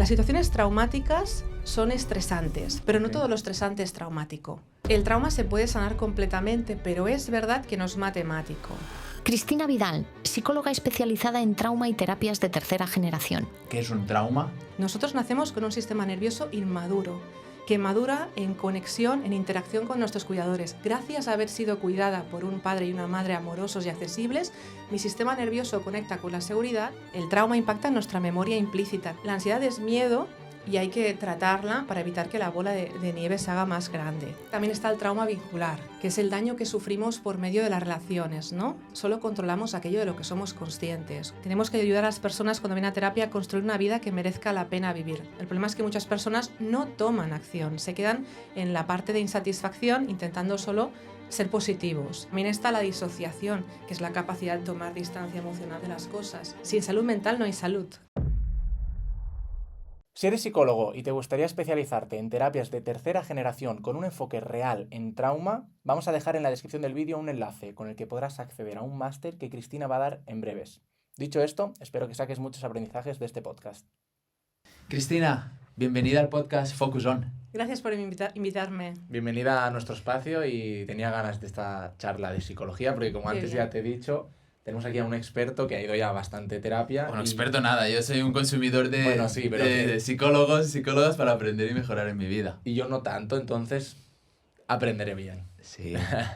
Las situaciones traumáticas son estresantes, pero no todo lo estresante es traumático. El trauma se puede sanar completamente, pero es verdad que no es matemático. Cristina Vidal, psicóloga especializada en trauma y terapias de tercera generación. ¿Qué es un trauma? Nosotros nacemos con un sistema nervioso inmaduro, que madura en conexión, en interacción con nuestros cuidadores. Gracias a haber sido cuidada por un padre y una madre amorosos y accesibles, mi sistema nervioso conecta con la seguridad. El trauma impacta en nuestra memoria implícita. La ansiedad es miedo y hay que tratarla para evitar que la bola de nieve se haga más grande. También está el trauma vincular, que es el daño que sufrimos por medio de las relaciones, ¿no? Solo controlamos aquello de lo que somos conscientes. Tenemos que ayudar a las personas cuando vienen a terapia a construir una vida que merezca la pena vivir. El problema es que muchas personas no toman acción, se quedan en la parte de insatisfacción intentando solo ser positivos. También está la disociación, que es la capacidad de tomar distancia emocional de las cosas. Sin salud mental no hay salud. Si eres psicólogo y te gustaría especializarte en terapias de tercera generación con un enfoque real en trauma, vamos a dejar en la descripción del vídeo un enlace con el que podrás acceder a un máster que Cristina va a dar en breves. Dicho esto, espero que saques muchos aprendizajes de este podcast. Cristina, bienvenida al podcast Focus On. Gracias por invitarme. Bienvenida a nuestro espacio y tenía ganas de esta charla de psicología porque como antes ya te he dicho, tenemos aquí a un experto que ha ido ya a bastante terapia. Bueno, experto nada, yo soy un consumidor de, bueno, sí, pero de psicólogas para aprender y mejorar en mi vida. Y yo no tanto, entonces aprenderé bien. Sí,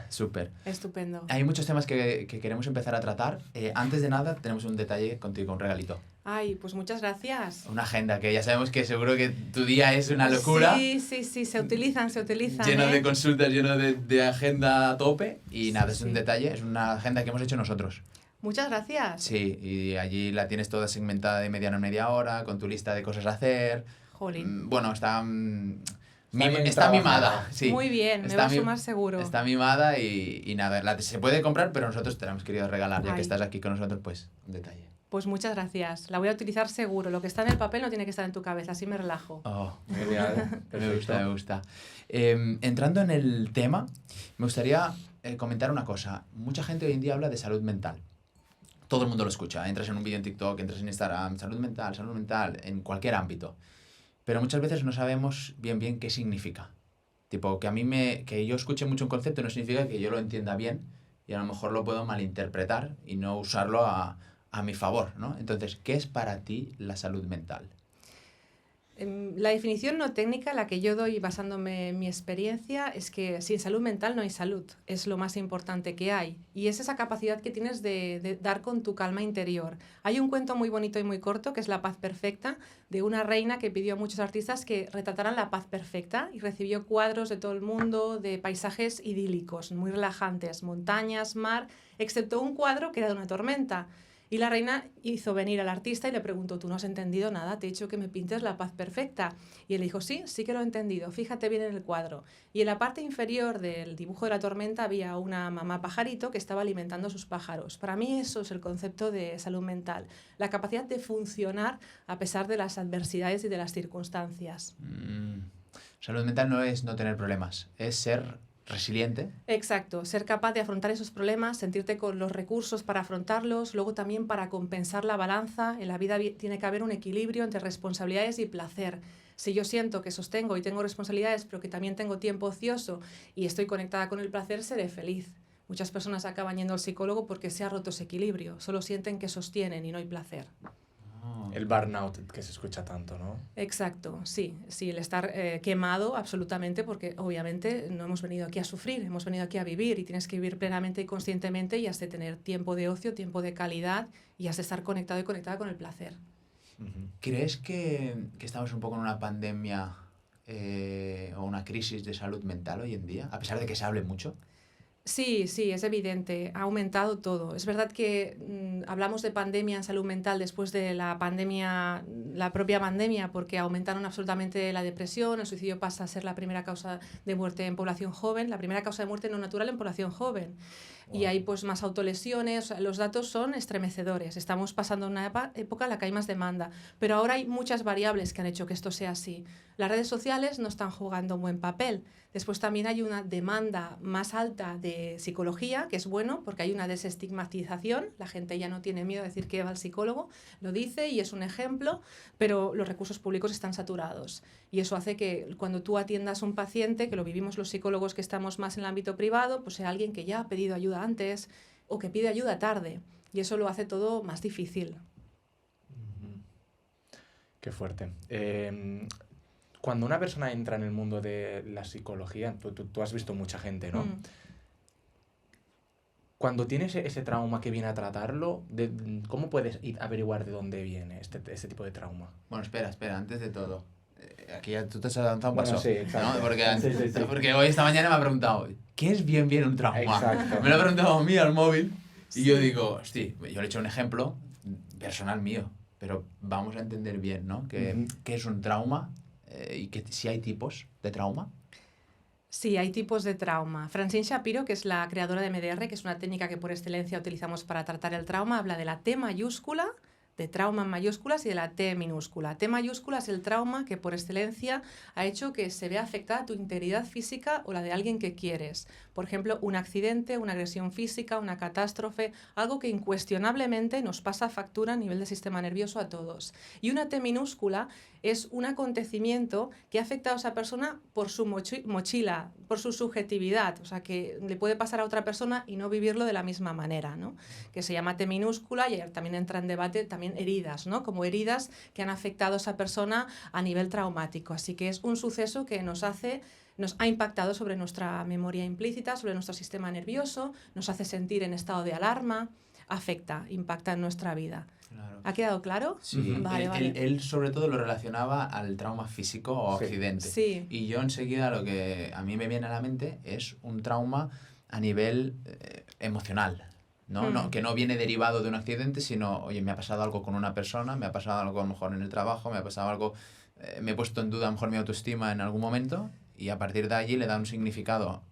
súper. Estupendo. Hay muchos temas que queremos empezar a tratar. Antes de nada, tenemos un detalle contigo, un regalito. Ay, pues muchas gracias. Una agenda, que ya sabemos que seguro que tu día es una locura. Sí, se utilizan. Lleno de consultas, lleno de agenda a tope. Y nada, es un detalle, es una agenda que hemos hecho nosotros. Muchas gracias. Sí, y allí la tienes toda segmentada de mediana en media hora, con tu lista de cosas a hacer. Jolín. Bueno, está mimada. Sí. Muy bien, me va a sumar seguro. Está mimada y nada, se puede comprar, pero nosotros te la hemos querido regalar, ya que estás aquí con nosotros, pues un detalle. Pues muchas gracias. La voy a utilizar seguro. Lo que está en el papel no tiene que estar en tu cabeza, así me relajo. Oh, genial. Me gusta. Entrando en el tema, me gustaría comentar una cosa. Mucha gente hoy en día habla de salud mental. Todo el mundo lo escucha. Entras en un vídeo en TikTok, entras en Instagram, salud mental, en cualquier ámbito. Pero muchas veces no sabemos bien qué significa. Tipo, que yo escuche mucho un concepto no significa que yo lo entienda bien y a lo mejor lo puedo malinterpretar y no usarlo a mi favor, ¿no? Entonces, ¿qué es para ti la salud mental? La definición no técnica, la que yo doy basándome en mi experiencia, es que sin salud mental no hay salud. Es lo más importante que hay. Y es esa capacidad que tienes de dar con tu calma interior. Hay un cuento muy bonito y muy corto, que es La paz perfecta, de una reina que pidió a muchos artistas que retrataran la paz perfecta y recibió cuadros de todo el mundo, de paisajes idílicos, muy relajantes, montañas, mar, excepto un cuadro que era de una tormenta. Y la reina hizo venir al artista y le preguntó, ¿tú no has entendido nada? Te he dicho que me pintes la paz perfecta. Y él dijo, sí que lo he entendido, fíjate bien en el cuadro. Y en la parte inferior del dibujo de la tormenta había una mamá pajarito que estaba alimentando a sus pájaros. Para mí eso es el concepto de salud mental, la capacidad de funcionar a pesar de las adversidades y de las circunstancias. Salud mental no es no tener problemas, es ser resiliente. Exacto, ser capaz de afrontar esos problemas, sentirte con los recursos para afrontarlos, luego también para compensar la balanza. En la vida tiene que haber un equilibrio entre responsabilidades y placer. Si yo siento que sostengo y tengo responsabilidades, pero que también tengo tiempo ocioso y estoy conectada con el placer, seré feliz. Muchas personas acaban yendo al psicólogo porque se ha roto ese equilibrio, solo sienten que sostienen y no hay placer. El burnout que se escucha tanto, ¿no? Exacto, sí, el estar quemado absolutamente, porque obviamente no hemos venido aquí a sufrir, hemos venido aquí a vivir y tienes que vivir plenamente y conscientemente y has de tener tiempo de ocio, tiempo de calidad y has de estar conectado y conectada con el placer. ¿Crees que estamos un poco en una pandemia o una crisis de salud mental hoy en día, a pesar de que se hable mucho? Sí, es evidente, ha aumentado todo. Es verdad que hablamos de pandemia en salud mental después de la propia pandemia, porque aumentaron absolutamente la depresión, el suicidio pasa a ser la primera causa de muerte en población joven, la primera causa de muerte no natural en población joven. Y hay pues más autolesiones, los datos son estremecedores. Estamos pasando una época en la que hay más demanda, pero ahora hay muchas variables que han hecho que esto sea así. Las redes sociales no están jugando un buen papel. Después también hay una demanda más alta de psicología, que es bueno porque hay una desestigmatización. La gente ya no tiene miedo a decir que va al psicólogo, lo dice y es un ejemplo, pero los recursos públicos están saturados. Y eso hace que cuando tú atiendas a un paciente, que lo vivimos los psicólogos que estamos más en el ámbito privado, pues sea alguien que ya ha pedido ayuda antes o que pide ayuda tarde. Y eso lo hace todo más difícil. Qué fuerte. Cuando una persona entra en el mundo de la psicología, tú has visto mucha gente, ¿no? Cuando tienes ese trauma que viene a tratarlo, ¿cómo puedes averiguar de dónde viene este tipo de trauma? Bueno, espera, antes de todo. Aquí ya tú te has avanzado un paso. Sí, exacto. ¿No? Porque, Sí. porque hoy, esta mañana me ha preguntado, ¿qué es bien un trauma? Exacto. Me lo ha preguntado a mí al móvil y Sí. yo digo, hostia, yo le he hecho un ejemplo personal mío, pero vamos a entender bien, ¿no? ¿Qué es un trauma y que si hay tipos de trauma? Sí, hay tipos de trauma. Francine Shapiro, que es la creadora de MDR, que es una técnica que por excelencia utilizamos para tratar el trauma, habla de la T mayúscula, de trauma en mayúsculas y de la T minúscula. T mayúscula es el trauma que por excelencia ha hecho que se vea afectada tu integridad física o la de alguien que quieres. Por ejemplo, un accidente, una agresión física, una catástrofe, algo que incuestionablemente nos pasa factura a nivel del sistema nervioso a todos. Y una T minúscula es un acontecimiento que ha afectado a esa persona por su mochila, por su subjetividad, o sea, que le puede pasar a otra persona y no vivirlo de la misma manera, ¿no? Que se llama T minúscula y también entra en debate también heridas, ¿no? Como heridas que han afectado a esa persona a nivel traumático. Así que es un suceso que nos ha impactado sobre nuestra memoria implícita, sobre nuestro sistema nervioso, nos hace sentir en estado de alarma, impacta en nuestra vida. Claro. ¿Ha quedado claro? Sí, Vale. Él sobre todo lo relacionaba al trauma físico o accidente. Sí. Y yo enseguida lo que a mí me viene a la mente es un trauma a nivel emocional, ¿no? No, que no viene derivado de un accidente, sino, oye, me ha pasado algo con una persona, me ha pasado algo a lo mejor en el trabajo, me ha pasado algo, me he puesto en duda a lo mejor mi autoestima en algún momento y a partir de allí le da un significado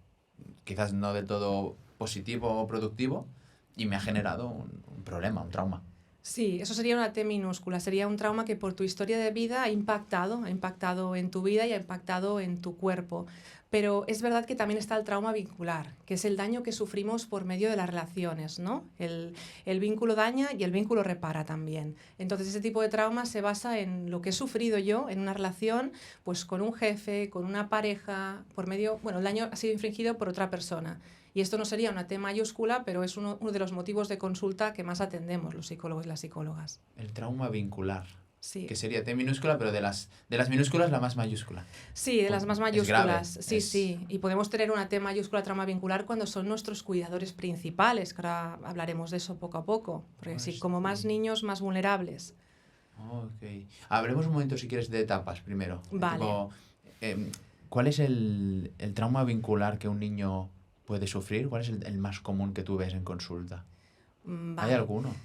quizás no del todo positivo o productivo y me ha generado un problema, un trauma. Sí, eso sería una T minúscula, sería un trauma que por tu historia de vida ha impactado en tu vida y ha impactado en tu cuerpo. Pero es verdad que también está el trauma vincular, que es el daño que sufrimos por medio de las relaciones, ¿no? El vínculo daña y el vínculo repara también. Entonces ese tipo de trauma se basa en lo que he sufrido yo en una relación, pues con un jefe, con una pareja, el daño ha sido infligido por otra persona. Y esto no sería una T mayúscula, pero es uno de los motivos de consulta que más atendemos los psicólogos y las psicólogas. El trauma vincular. Sí. Que sería T minúscula, pero de las minúsculas la más mayúscula. Sí, de las más mayúsculas. Es grave. Sí. Y podemos tener una T mayúscula trauma vincular cuando son nuestros cuidadores principales, que ahora hablaremos de eso poco a poco. Porque sí, como más niños, más vulnerables. Ok. Hablemos un momento, si quieres, de etapas primero. Vale. Tipo, ¿cuál es el trauma vincular que un niño puede sufrir? ¿Cuál es el más común que tú ves en consulta? Vale. ¿Hay alguno?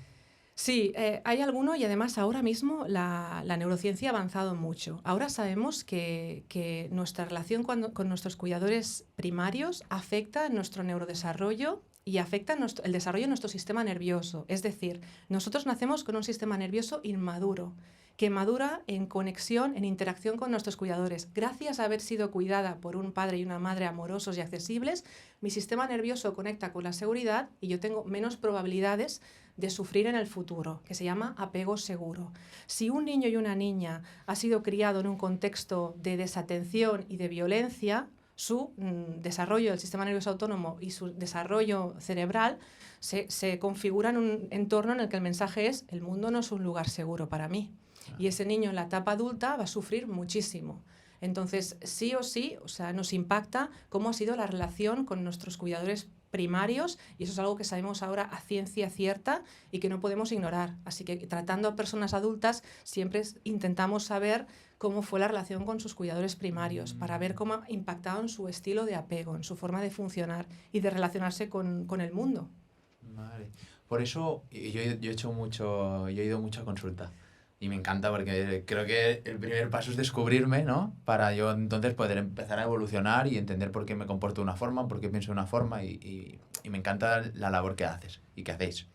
Sí, hay alguno y además ahora mismo la neurociencia ha avanzado mucho. Ahora sabemos que nuestra relación con nuestros cuidadores primarios afecta nuestro neurodesarrollo y afecta el desarrollo de nuestro sistema nervioso. Es decir, nosotros nacemos con un sistema nervioso inmaduro, que madura en conexión, en interacción con nuestros cuidadores. Gracias a haber sido cuidada por un padre y una madre amorosos y accesibles, mi sistema nervioso conecta con la seguridad y yo tengo menos probabilidades de sufrir en el futuro, que se llama apego seguro. Si un niño y una niña ha sido criado en un contexto de desatención y de violencia, su desarrollo del sistema nervioso autónomo y su desarrollo cerebral se configura en un entorno en el que el mensaje es: el mundo no es un lugar seguro para mí. Y ese niño en la etapa adulta va a sufrir muchísimo. Entonces, sí o sí, nos impacta cómo ha sido la relación con nuestros cuidadores primarios, y eso es algo que sabemos ahora a ciencia cierta y que no podemos ignorar. Así que tratando a personas adultas siempre intentamos saber cómo fue la relación con sus cuidadores primarios, para ver cómo ha impactado en su estilo de apego, en su forma de funcionar y de relacionarse con el mundo. Vale. Por eso yo he ido mucho a consulta. Y me encanta porque creo que el primer paso es descubrirme, ¿no? Para yo entonces poder empezar a evolucionar y entender por qué me comporto de una forma, por qué pienso de una forma y me encanta la labor que haces y que hacéis.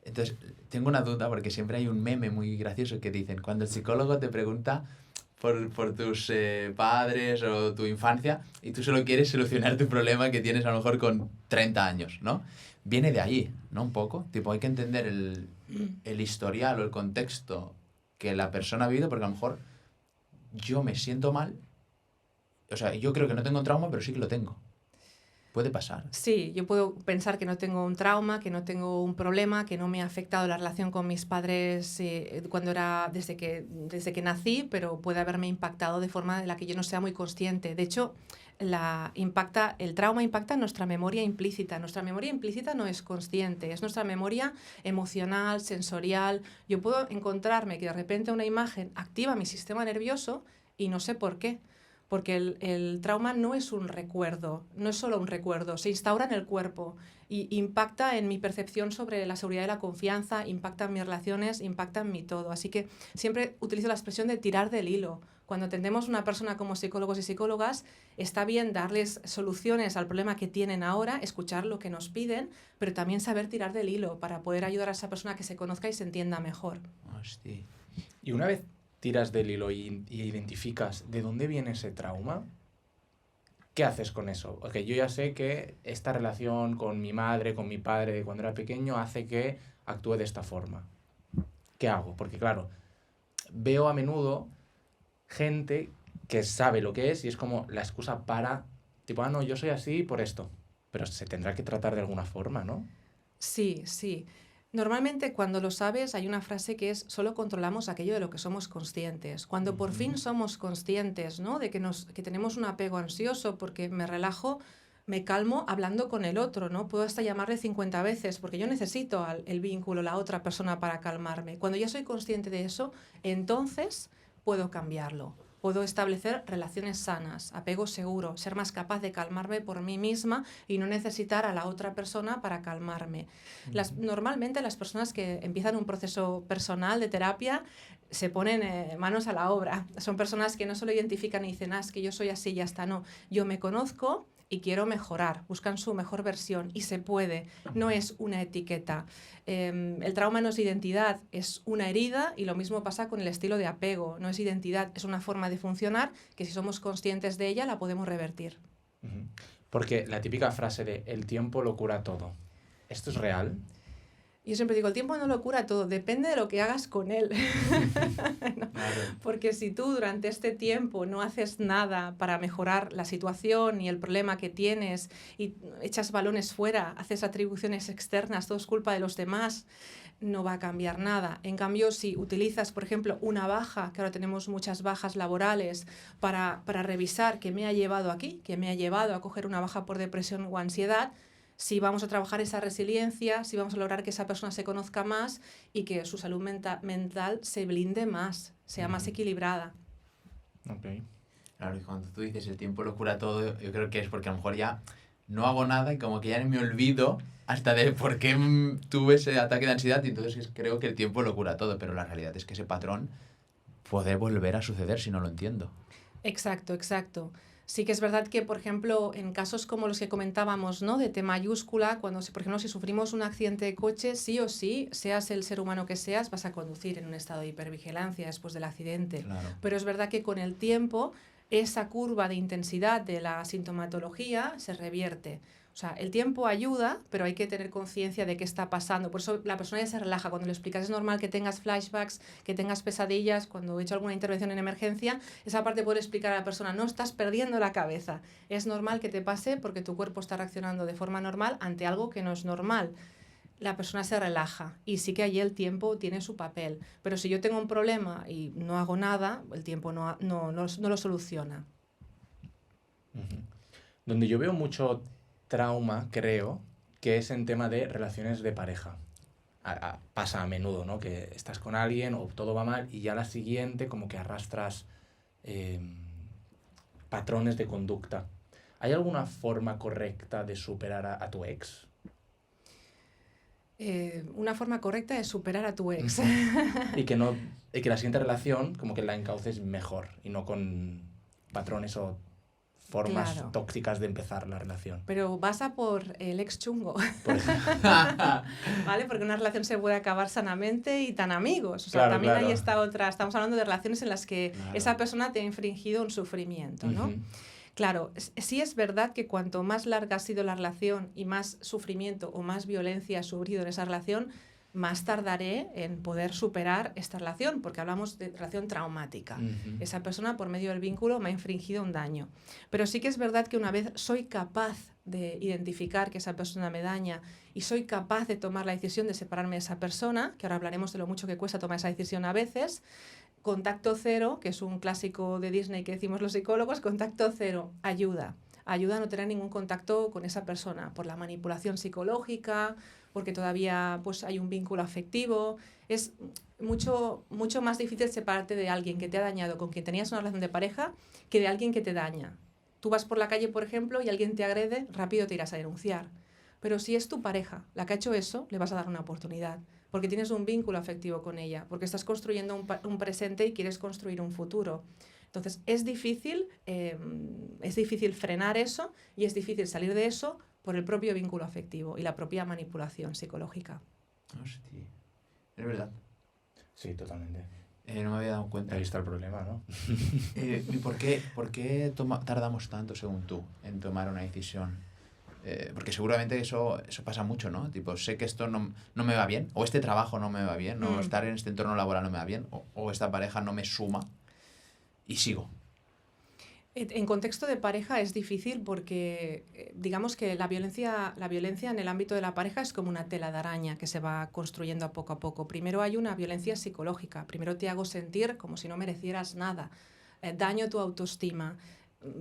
Entonces, tengo una duda porque siempre hay un meme muy gracioso que dicen, cuando el psicólogo te pregunta por tus padres o tu infancia y tú solo quieres solucionar tu problema que tienes a lo mejor con 30 años, ¿no? Viene de allí, ¿no? Un poco. Tipo, hay que entender el historial o el contexto que la persona ha vivido, porque a lo mejor yo me siento mal, o sea, yo creo que no tengo un trauma, pero sí que lo tengo. Puede pasar. Sí, yo puedo pensar que no tengo un trauma, que no tengo un problema, que no me ha afectado la relación con mis padres desde que nací, pero puede haberme impactado de forma de la que yo no sea muy consciente. De hecho, el trauma impacta en nuestra memoria implícita. Nuestra memoria implícita no es consciente, es nuestra memoria emocional, sensorial. Yo puedo encontrarme que de repente una imagen activa mi sistema nervioso y no sé por qué. Porque el trauma no es un recuerdo, no es solo un recuerdo, se instaura en el cuerpo y impacta en mi percepción sobre la seguridad y la confianza, impacta en mis relaciones, impacta en mi todo. Así que siempre utilizo la expresión de tirar del hilo. Cuando atendemos a una persona como psicólogos y psicólogas, está bien darles soluciones al problema que tienen ahora, escuchar lo que nos piden, pero también saber tirar del hilo para poder ayudar a esa persona a que se conozca y se entienda mejor. Hostia. Y una vez tiras del hilo y identificas de dónde viene ese trauma, ¿qué haces con eso? Ok, yo ya sé que esta relación con mi madre, con mi padre de cuando era pequeño hace que actúe de esta forma. ¿Qué hago? Porque claro, veo a menudo gente que sabe lo que es y es como la excusa para, tipo, no, yo soy así por esto. Pero se tendrá que tratar de alguna forma, ¿no? Sí, sí. Normalmente cuando lo sabes hay una frase que es solo controlamos aquello de lo que somos conscientes. Cuando por fin somos conscientes, ¿no? de que tenemos un apego ansioso porque me relajo, me calmo hablando con el otro, ¿no? Puedo hasta llamarle 50 veces porque yo necesito el vínculo, la otra persona para calmarme. Cuando ya soy consciente de eso, entonces puedo cambiarlo. Puedo establecer relaciones sanas, apego seguro, ser más capaz de calmarme por mí misma y no necesitar a la otra persona para calmarme. Normalmente las personas que empiezan un proceso personal de terapia se ponen manos a la obra. Son personas que no solo identifican y dicen, es que yo soy así y ya está. No, yo me conozco y quiero mejorar, buscan su mejor versión y se puede, no es una etiqueta. El trauma no es identidad, es una herida y lo mismo pasa con el estilo de apego, no es identidad, es una forma de funcionar que si somos conscientes de ella la podemos revertir. Porque la típica frase de el tiempo lo cura todo, ¿esto es real? Yo siempre digo, el tiempo no lo cura todo, depende de lo que hagas con él. ¿No? Claro. Porque si tú durante este tiempo no haces nada para mejorar la situación y el problema que tienes y echas balones fuera, haces atribuciones externas, todo es culpa de los demás, no va a cambiar nada. En cambio, si utilizas, por ejemplo, una baja, que ahora tenemos muchas bajas laborales, para revisar qué me ha llevado aquí, qué me ha llevado a coger una baja por depresión o ansiedad, si vamos a trabajar esa resiliencia, si vamos a lograr que esa persona se conozca más y que su salud mental se blinde más, sea más equilibrada. Ok. Claro, y cuando tú dices el tiempo lo cura todo, yo creo que es porque a lo mejor ya no hago nada y como que ya me olvido hasta de por qué tuve ese ataque de ansiedad y entonces creo que el tiempo lo cura todo, pero la realidad es que ese patrón puede volver a suceder si no lo entiendo. Exacto, exacto. Sí que es verdad que, por ejemplo, en casos como los que comentábamos, ¿no? De T mayúscula, cuando, por ejemplo, si sufrimos un accidente de coche, sí o sí, seas el ser humano que seas, vas a conducir en un estado de hipervigilancia después del accidente. Claro. Pero es verdad que con el tiempo, esa curva de intensidad de la sintomatología se revierte. O sea, el tiempo ayuda, pero hay que tener conciencia de qué está pasando. Por eso la persona ya se relaja. Cuando le explicas, es normal que tengas flashbacks, que tengas pesadillas. Cuando he hecho alguna intervención en emergencia, esa parte puede explicar a la persona, no estás perdiendo la cabeza. Es normal que te pase porque tu cuerpo está reaccionando de forma normal ante algo que no es normal. La persona se relaja y sí que allí el tiempo tiene su papel. Pero si yo tengo un problema y no hago nada, el tiempo no lo soluciona. Donde yo veo mucho trauma, creo, que es en tema de relaciones de pareja. Pasa a menudo, ¿no? Que estás con alguien o todo va mal y ya la siguiente como que arrastras patrones de conducta. ¿Hay alguna forma correcta de superar a tu ex? Una forma correcta de superar a tu ex. Y que no y que la siguiente relación como que la encauces mejor y no con patrones o formas Claro. tóxicas de empezar la relación. Pero vas a por el ex chungo, Por ejemplo. ¿vale? Porque una relación se puede acabar sanamente y tan amigos. O sea, Claro, también claro. hay esta otra, estamos hablando de relaciones en las que Claro. esa persona te ha infringido un sufrimiento, ¿no? Ujú. Claro, sí es verdad que cuanto más larga ha sido la relación y más sufrimiento o más violencia ha sufrido en esa relación, más tardaré en poder superar esta relación, porque hablamos de relación traumática. Ujú. Esa persona, por medio del vínculo, me ha infringido un daño. Pero sí que es verdad que una vez soy capaz de identificar que esa persona me daña y soy capaz de tomar la decisión de separarme de esa persona, que ahora hablaremos de lo mucho que cuesta tomar esa decisión a veces, contacto cero, que es un clásico de Disney que decimos los psicólogos, contacto cero, ayuda. Ayuda a no tener ningún contacto con esa persona por la manipulación psicológica, porque todavía pues, hay un vínculo afectivo. Es mucho más difícil separarte de alguien que te ha dañado, con quien tenías una relación de pareja, que de alguien que te daña. Tú vas por la calle, por ejemplo, y alguien te agrede, rápido te irás a denunciar. Pero si es tu pareja la que ha hecho eso, le vas a dar una oportunidad, porque tienes un vínculo afectivo con ella, porque estás construyendo un presente y quieres construir un futuro. Entonces, es difícil frenar eso y es difícil salir de eso por el propio vínculo afectivo y la propia manipulación psicológica. Hostia. Es verdad. Sí, totalmente. No me había dado cuenta. Ahí está el problema, ¿no? ¿Y por qué tardamos tanto, según tú, en tomar una decisión? Porque seguramente eso pasa mucho, ¿no? Tipo, sé que esto no me va bien, o este trabajo no me va bien, o estar en este entorno laboral no me va bien, o esta pareja no me suma, y sigo. En contexto de pareja es difícil porque digamos que la violencia en el ámbito de la pareja es como una tela de araña que se va construyendo a poco. Primero hay una violencia psicológica, primero te hago sentir como si no merecieras nada, daño tu autoestima.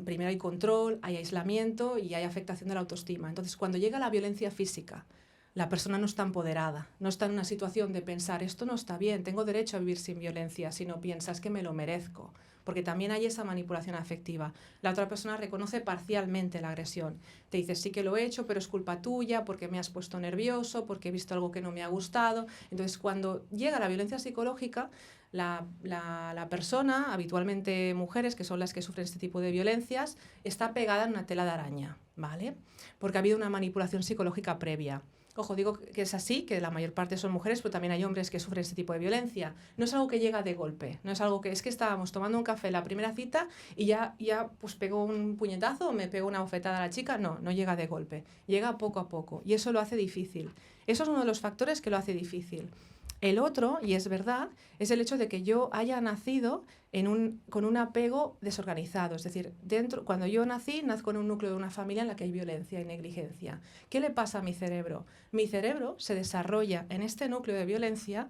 Primero hay control, hay aislamiento y hay afectación de la autoestima. Entonces, cuando llega la violencia física, la persona no está empoderada, no está en una situación de pensar, esto no está bien, tengo derecho a vivir sin violencia, sino piensas que me lo merezco. Porque también hay esa manipulación afectiva. La otra persona reconoce parcialmente la agresión. Te dice, sí que lo he hecho, pero es culpa tuya, porque me has puesto nervioso, porque he visto algo que no me ha gustado. Entonces, cuando llega la violencia psicológica, la persona, habitualmente mujeres, que son las que sufren este tipo de violencias, está pegada en una tela de araña, ¿vale? Porque ha habido una manipulación psicológica previa. Ojo, digo que es así, que la mayor parte son mujeres, pero también hay hombres que sufren este tipo de violencia. No es algo que llega de golpe, no es algo que es que estábamos tomando un café la primera cita y ya pues pegó un puñetazo o me pegó una bofetada a la chica. No llega de golpe, llega poco a poco y eso lo hace difícil. Eso es uno de los factores que lo hace difícil. El otro, y es verdad, es el hecho de que yo haya nacido con un apego desorganizado. Es decir, cuando yo nazco en un núcleo de una familia en la que hay violencia y negligencia. ¿Qué le pasa a mi cerebro? Mi cerebro se desarrolla en este núcleo de violencia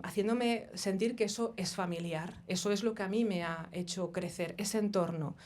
haciéndome sentir que eso es familiar. Eso es lo que a mí me ha hecho crecer, ese entorno.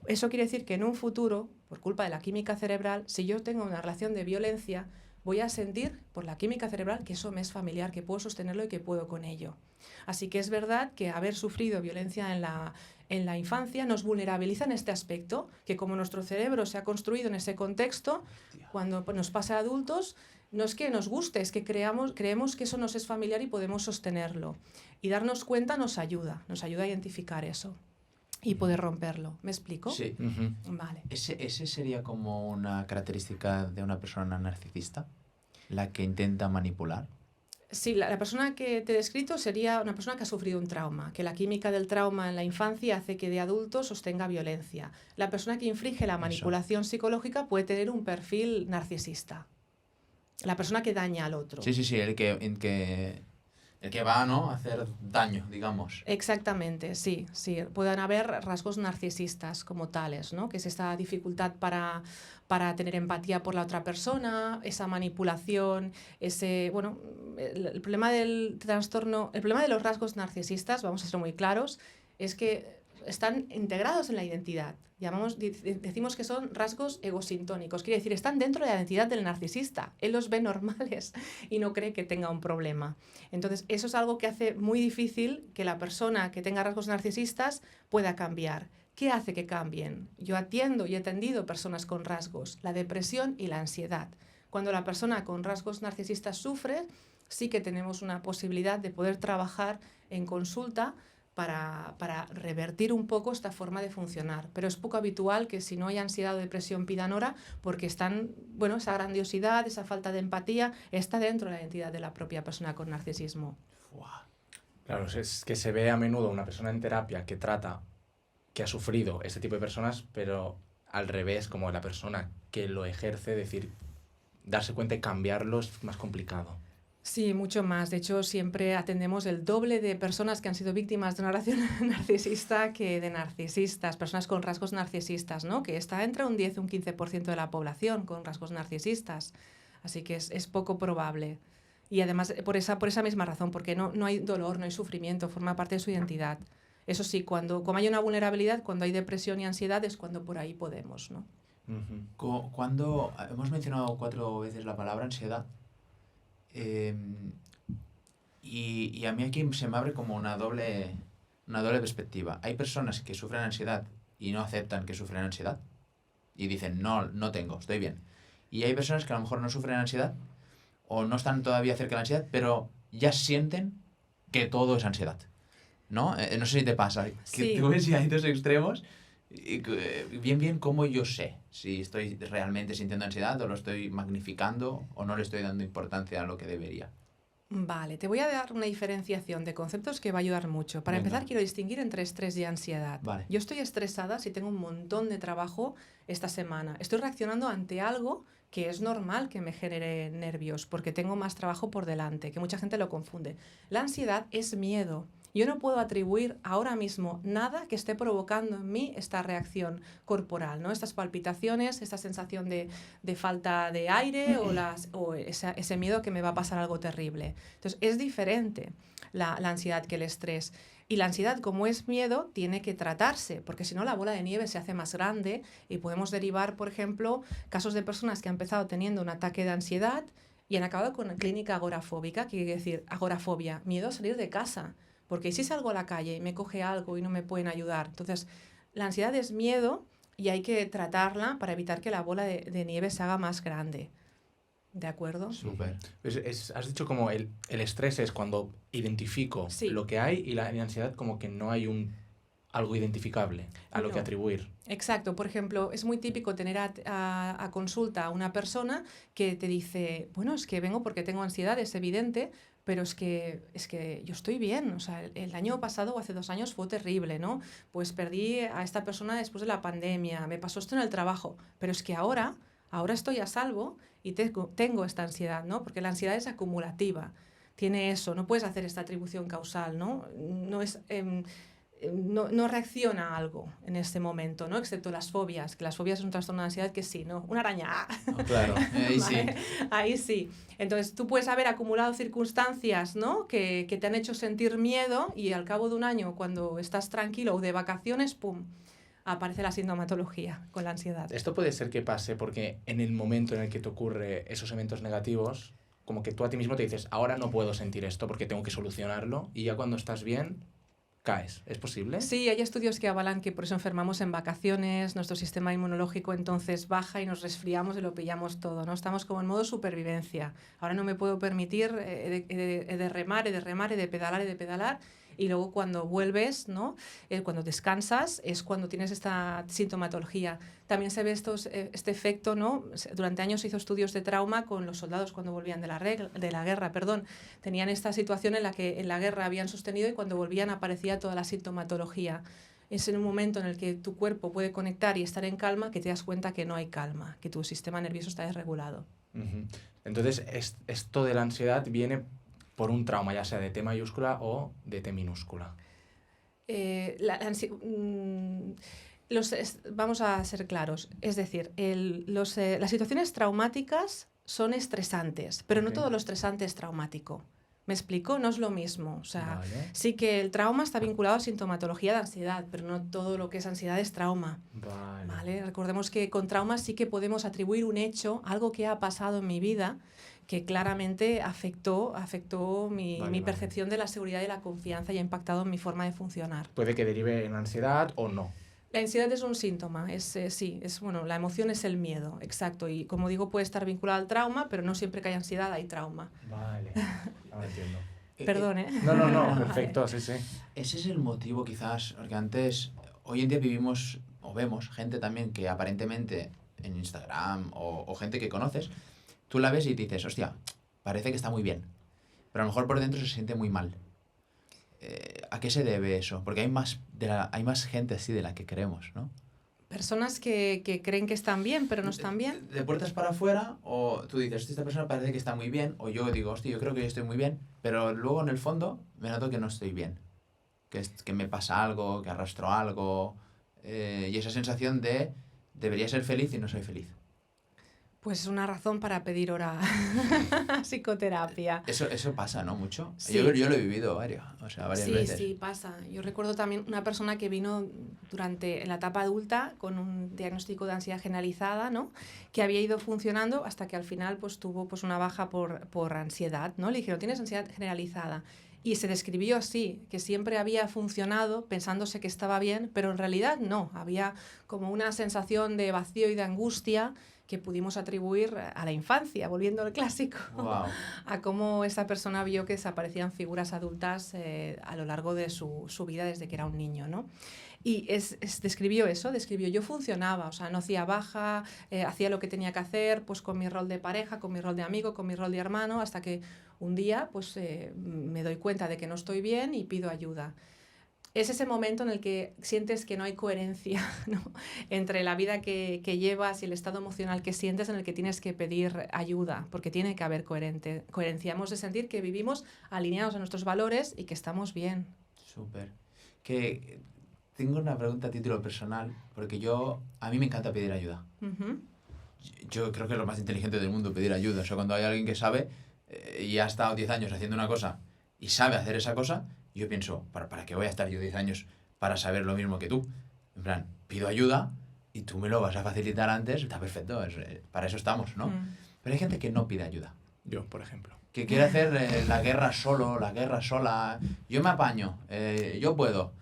Eso quiere decir que en un futuro, por culpa de la química cerebral, si yo tengo una relación de violencia, voy a sentir por la química cerebral que eso me es familiar, que puedo sostenerlo y que puedo con ello. Así que es verdad que haber sufrido violencia en la infancia nos vulnerabiliza en este aspecto, que como nuestro cerebro se ha construido en ese contexto, cuando nos pasa a adultos, no es que nos guste, es que creemos que eso nos es familiar y podemos sostenerlo. Y darnos cuenta nos ayuda a identificar eso y poder romperlo. ¿Me explico? Sí. Vale. ¿Ese sería como una característica de una persona narcisista? ¿La que intenta manipular? Sí, la persona que te he descrito sería una persona que ha sufrido un trauma, que la química del trauma en la infancia hace que de adulto sostenga violencia. La persona que inflige la manipulación psicológica puede tener un perfil narcisista. La persona que daña al otro. Sí, el que va, ¿no?, a hacer daño, digamos. Exactamente, sí. Pueden haber rasgos narcisistas como tales, ¿no? Que es esta dificultad para tener empatía por la otra persona, esa manipulación, el problema del trastorno, el problema de los rasgos narcisistas, vamos a ser muy claros, es que están integrados en la identidad. Decimos que son rasgos egosintónicos, quiere decir, están dentro de la identidad del narcisista. Él los ve normales y no cree que tenga un problema. Entonces, eso es algo que hace muy difícil que la persona que tenga rasgos narcisistas pueda cambiar. ¿Qué hace que cambien? Yo atiendo y he atendido personas con rasgos, la depresión y la ansiedad. Cuando la persona con rasgos narcisistas sufre, sí que tenemos una posibilidad de poder trabajar en consulta para revertir un poco esta forma de funcionar. Pero es poco habitual que si no hay ansiedad o depresión pidan hora porque esa grandiosidad, esa falta de empatía está dentro de la identidad de la propia persona con narcisismo. Claro, es que se ve a menudo una persona en terapia que ha sufrido este tipo de personas, pero al revés, como la persona que lo ejerce, darse cuenta y cambiarlo es más complicado. Sí, mucho más. De hecho, siempre atendemos el doble de personas que han sido víctimas de una relación narcisista que de narcisistas, personas con rasgos narcisistas, ¿no? Que está entre un 10 y un 15% de la población con rasgos narcisistas. Así que es poco probable. Y además, por esa misma razón, porque no hay dolor, no hay sufrimiento, forma parte de su identidad. Eso sí, como hay una vulnerabilidad, cuando hay depresión y ansiedad, es cuando por ahí podemos, ¿no? Cuando hemos mencionado 4 veces la palabra ansiedad, y a mí aquí se me abre como una doble perspectiva. Hay personas que sufren ansiedad y no aceptan que sufren ansiedad y dicen, no tengo, estoy bien. Y hay personas que a lo mejor no sufren ansiedad o no están todavía cerca de la ansiedad, pero ya sienten que todo es ansiedad, ¿no? No sé si te pasa, que Sí. tú ves si hay 2 extremos, y bien cómo yo sé si estoy realmente sintiendo ansiedad o lo estoy magnificando o no le estoy dando importancia a lo que debería. Vale, te voy a dar una diferenciación de conceptos que va a ayudar mucho. Para Venga. empezar, quiero distinguir entre estrés y ansiedad. Vale. Yo estoy estresada si tengo un montón de trabajo esta semana. Estoy reaccionando ante algo que es normal que me genere nervios porque tengo más trabajo por delante, que mucha gente lo confunde. La ansiedad es miedo. Yo no puedo atribuir ahora mismo nada que esté provocando en mí esta reacción corporal, ¿no? Estas palpitaciones, esta sensación de falta de aire o ese miedo que me va a pasar algo terrible. Entonces, es diferente la ansiedad que el estrés. Y la ansiedad, como es miedo, tiene que tratarse, porque si no la bola de nieve se hace más grande y podemos derivar, por ejemplo, casos de personas que han empezado teniendo un ataque de ansiedad y han acabado con clínica agorafóbica, que quiere decir agorafobia, miedo a salir de casa. Porque si salgo a la calle y me coge algo y no me pueden ayudar. Entonces, la ansiedad es miedo y hay que tratarla para evitar que la bola de nieve se haga más grande. ¿De acuerdo? Súper. Has dicho como el estrés es cuando identifico Sí. lo que hay y la ansiedad como que no hay algo identificable a lo que No. atribuir. Exacto. Por ejemplo, es muy típico tener a consulta a una persona que te dice, bueno, es que vengo porque tengo ansiedad, es evidente, pero es que yo estoy bien. O sea, el año pasado o hace 2 años fue terrible, ¿no? Pues perdí a esta persona después de la pandemia, me pasó esto en el trabajo, pero es que ahora estoy a salvo y tengo esta ansiedad, ¿no? Porque la ansiedad es acumulativa, tiene eso, no puedes hacer esta atribución causal, ¿no? No reacciona a algo en este momento, ¿no? Excepto las fobias, que las fobias es un trastorno de ansiedad que sí, ¿no? Una araña. Claro, ahí sí. ¿Vale? Ahí sí. Entonces tú puedes haber acumulado circunstancias, ¿no? que te han hecho sentir miedo y al cabo de un año, cuando estás tranquilo o de vacaciones, ¡pum!, aparece la sintomatología con la ansiedad. Esto puede ser que pase porque en el momento en el que te ocurre esos eventos negativos, como que tú a ti mismo te dices, ahora no puedo sentir esto porque tengo que solucionarlo, y ya cuando estás bien, caes. ¿Es posible? Sí, hay estudios que avalan que por eso enfermamos en vacaciones, nuestro sistema inmunológico entonces baja y nos resfriamos y lo pillamos todo, ¿no? Estamos como en modo supervivencia. Ahora no me puedo permitir de remar, de pedalar, y luego cuando vuelves, ¿no? Cuando descansas, es cuando tienes esta sintomatología. También se ve este efecto, ¿no? Durante años se hizo estudios de trauma con los soldados cuando volvían de la guerra, tenían esta situación en la que en la guerra habían sostenido y cuando volvían aparecía toda la sintomatología. Es en un momento en el que tu cuerpo puede conectar y estar en calma que te das cuenta que no hay calma, que tu sistema nervioso está desregulado. Uh-huh. Entonces, esto de la ansiedad viene por un trauma, ya sea de T mayúscula o de T minúscula. Vamos a ser claros. Es decir, las situaciones traumáticas son estresantes, pero no todo lo estresante es traumático. ¿Me explico? No es lo mismo. O sea, Vale. sí que el trauma está vinculado a sintomatología de ansiedad, pero no todo lo que es ansiedad es trauma. ¿Vale? Recordemos que con trauma sí que podemos atribuir un hecho, algo que ha pasado en mi vida, que claramente afectó mi percepción de la seguridad y la confianza y ha impactado en mi forma de funcionar. Puede que derive en ansiedad o no. La ansiedad es un síntoma, sí, bueno, la emoción es el miedo, exacto, y como digo puede estar vinculada al trauma, pero no siempre que hay ansiedad hay trauma. Vale, ahora entiendo. Perdón, ¿eh? No, perfecto, sí. Ese es el motivo quizás, porque antes, hoy en día vivimos o vemos gente también que aparentemente en Instagram o gente que conoces, tú la ves y dices, hostia, parece que está muy bien, pero a lo mejor por dentro se siente muy mal. ¿A qué se debe eso? Porque hay más gente así de la que creemos, ¿no? Personas que creen que están bien, pero no están bien. De puertas para afuera, o tú dices, hostia, esta persona parece que está muy bien, o yo digo, hostia, yo creo que yo estoy muy bien, pero luego en el fondo me noto que no estoy bien, que me pasa algo, que arrastro algo, y esa sensación de debería ser feliz y no soy feliz. Pues es una razón para pedir hora psicoterapia. Eso pasa, ¿no? Mucho. Sí. Yo lo he vivido varias veces. Sí, pasa. Yo recuerdo también una persona que vino en la etapa adulta con un diagnóstico de ansiedad generalizada, ¿no? Que había ido funcionando hasta que al final pues tuvo pues una baja por ansiedad, ¿no? Le dijeron, tienes ansiedad generalizada. Y se describió así, que siempre había funcionado pensándose que estaba bien, pero en realidad no. Había como una sensación de vacío y de angustia que pudimos atribuir a la infancia, volviendo al clásico, Wow. a cómo esa persona vio que desaparecían figuras adultas a lo largo de su vida desde que era un niño, ¿no? Y describió yo funcionaba, o sea, no hacía baja, hacía lo que tenía que hacer, pues con mi rol de pareja, con mi rol de amigo, con mi rol de hermano, hasta que un día pues me doy cuenta de que no estoy bien y pido ayuda. Es ese momento en el que sientes que no hay coherencia, ¿no? Entre la vida que llevas y el estado emocional que sientes, en el que tienes que pedir ayuda, porque tiene que haber coherencia. Hemos de sentir que vivimos alineados a nuestros valores y que estamos bien. Súper. Que tengo una pregunta a título personal, porque a mí me encanta pedir ayuda. Uh-huh. Yo creo que es lo más inteligente del mundo, pedir ayuda. O sea, cuando hay alguien que sabe y ha estado 10 años haciendo una cosa y sabe hacer esa cosa, yo pienso, ¿para qué voy a estar yo 10 años para saber lo mismo que tú? En plan, pido ayuda y tú me lo vas a facilitar antes, está perfecto, para eso estamos, ¿no? Pero hay gente que no pide ayuda. Yo, por ejemplo. Que quiere hacer la guerra sola. Yo me apaño, yo puedo.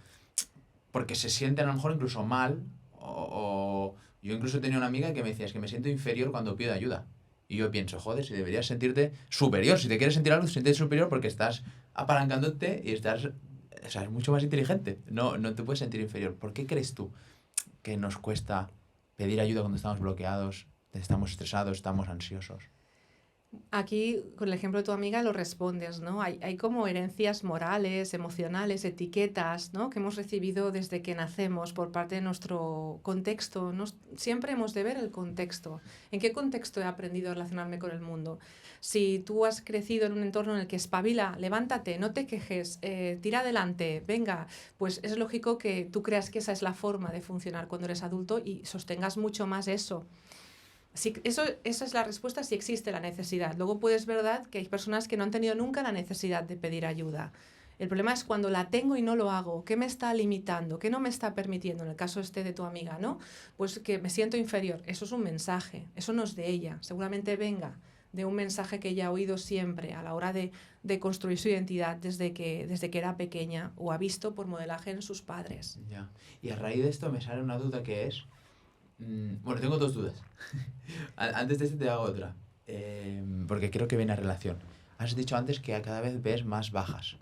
Porque se sienten a lo mejor incluso mal, o yo incluso tenía una amiga que me decía, es que me siento inferior cuando pido ayuda. Y yo pienso, joder, si deberías sentirte superior. Si te quieres sentir algo, siéntete superior porque estás apalancándote y estás... O sea, es mucho más inteligente. No te puedes sentir inferior. ¿Por qué crees tú que nos cuesta pedir ayuda cuando estamos bloqueados, estamos estresados, estamos ansiosos? Aquí, con el ejemplo de tu amiga, lo respondes, ¿no? Hay como herencias morales, emocionales, etiquetas, ¿no? Que hemos recibido desde que nacemos por parte de nuestro contexto. Siempre hemos de ver el contexto. ¿En qué contexto he aprendido a relacionarme con el mundo? Si tú has crecido en un entorno en el que espabila, levántate, no te quejes, tira adelante, venga, pues es lógico que tú creas que esa es la forma de funcionar cuando eres adulto y sostengas mucho más eso. Esa es la respuesta si existe la necesidad. Luego puedes ver, ¿verdad?, que hay personas que no han tenido nunca la necesidad de pedir ayuda. El problema es cuando la tengo y no lo hago. ¿Qué me está limitando? ¿Qué no me está permitiendo? En el caso de tu amiga, ¿no? Pues que me siento inferior. Eso es un mensaje. Eso no es de ella. Seguramente venga de un mensaje que ella ha oído siempre a la hora de construir su identidad desde que era pequeña o ha visto por modelaje en sus padres. Ya. Y a raíz de esto me sale una duda que es... Bueno, tengo dos dudas. Antes de esto te hago otra. Porque creo que viene a relación. Has dicho antes que cada vez ves más bajas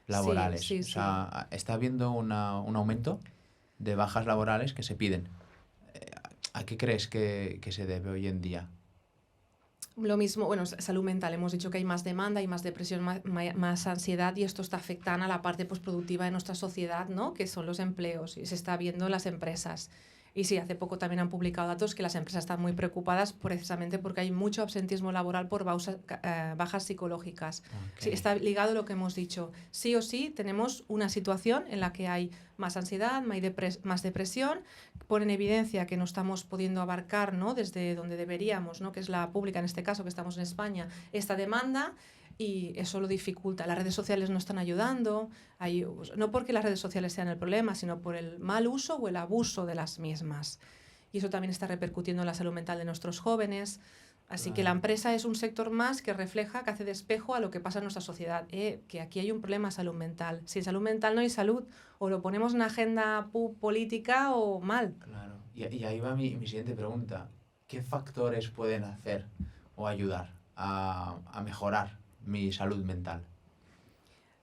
laborales. Sí, o sea, está habiendo un aumento de bajas laborales que se piden. ¿A qué crees que se debe hoy en día? Lo mismo, bueno, salud mental. Hemos dicho que hay más demanda, hay más depresión, más ansiedad y esto está afectando a la parte productiva de nuestra sociedad, ¿no? Que son los empleos y se está viendo en las empresas. Y sí, hace poco también han publicado datos que las empresas están muy preocupadas precisamente porque hay mucho absentismo laboral por bajas psicológicas. Okay. Sí, está ligado a lo que hemos dicho. Sí o sí tenemos una situación en la que hay más ansiedad, más depresión, pone en evidencia que no estamos pudiendo abarcar, ¿no?, desde donde deberíamos, ¿no?, que es la pública en este caso, que estamos en España, esta demanda. Y eso lo dificulta. Las redes sociales no están ayudando, no porque las redes sociales sean el problema, sino por el mal uso o el abuso de las mismas. Y eso también está repercutiendo en la salud mental de nuestros jóvenes. Así que la empresa es un sector más que refleja, que hace de espejo a lo que pasa en nuestra sociedad. Que aquí hay un problema de salud mental. Sin salud mental no hay salud. O lo ponemos en una agenda política o mal. Claro. Y ahí va mi siguiente pregunta. ¿Qué factores pueden hacer o ayudar a mejorar mi salud mental?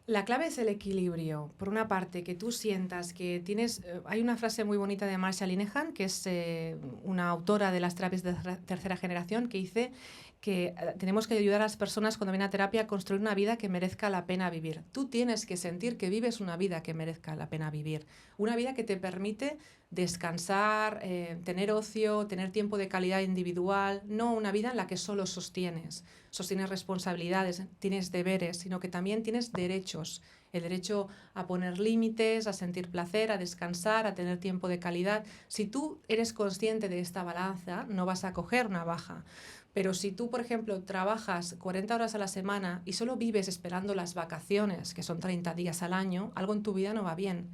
La clave es el equilibrio. Por una parte, que tú sientas que tienes... hay una frase muy bonita de Marsha Linehan, que es una autora de las terapias de tercera generación, que dice que tenemos que ayudar a las personas cuando vienen a terapia a construir una vida que merezca la pena vivir. Tú tienes que sentir que vives una vida que merezca la pena vivir. Una vida que te permite descansar, tener ocio, tener tiempo de calidad individual, no una vida en la que solo sostienes responsabilidades, tienes deberes, sino que también tienes derechos. El derecho a poner límites, a sentir placer, a descansar, a tener tiempo de calidad. Si tú eres consciente de esta balanza, no vas a coger una baja. Pero si tú, por ejemplo, trabajas 40 horas a la semana y solo vives esperando las vacaciones, que son 30 días al año, algo en tu vida no va bien.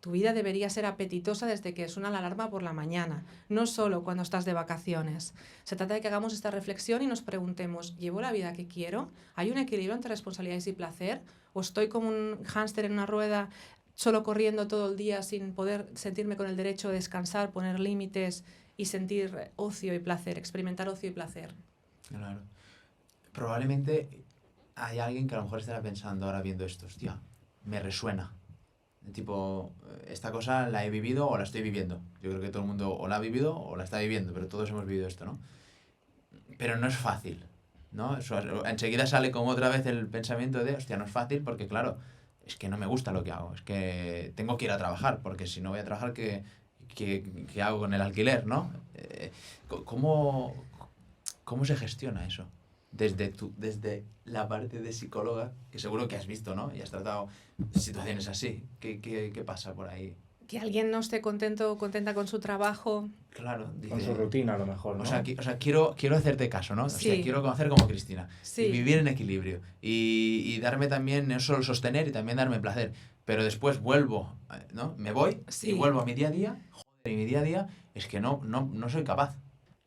Tu vida debería ser apetitosa desde que suena la alarma por la mañana, no solo cuando estás de vacaciones. Se trata de que hagamos esta reflexión y nos preguntemos, ¿llevo la vida que quiero? ¿Hay un equilibrio entre responsabilidades y placer? ¿O estoy como un hámster en una rueda, solo corriendo todo el día sin poder sentirme con el derecho de descansar, poner límites y sentir ocio y placer, experimentar ocio y placer? Claro. Probablemente hay alguien que a lo mejor estará pensando ahora viendo esto, hostia, me resuena. Tipo, esta cosa la he vivido o la estoy viviendo. Yo creo que todo el mundo o la ha vivido o la está viviendo, pero todos hemos vivido esto, ¿no? Pero no es fácil, ¿no? Enseguida sale como otra vez el pensamiento de, hostia, no es fácil porque, claro, es que no me gusta lo que hago, es que tengo que ir a trabajar, porque si no voy a trabajar, ¿qué hago con el alquiler, no? ¿Cómo se gestiona eso? Desde la parte de psicóloga, que seguro que has visto, ¿no? Y has tratado situaciones así. ¿Qué pasa por ahí? Que alguien no esté contento o contenta con su trabajo. Claro, dice, con su rutina a lo mejor, ¿no? O sea, quiero hacerte caso, ¿no? Sí. O sea, quiero hacer como Cristina. Sí. Y vivir en equilibrio. Y darme también, no solo sostener, y también darme placer. Pero después vuelvo, ¿no? Me voy y vuelvo a mi día a día. Joder, y mi día a día es que no soy capaz.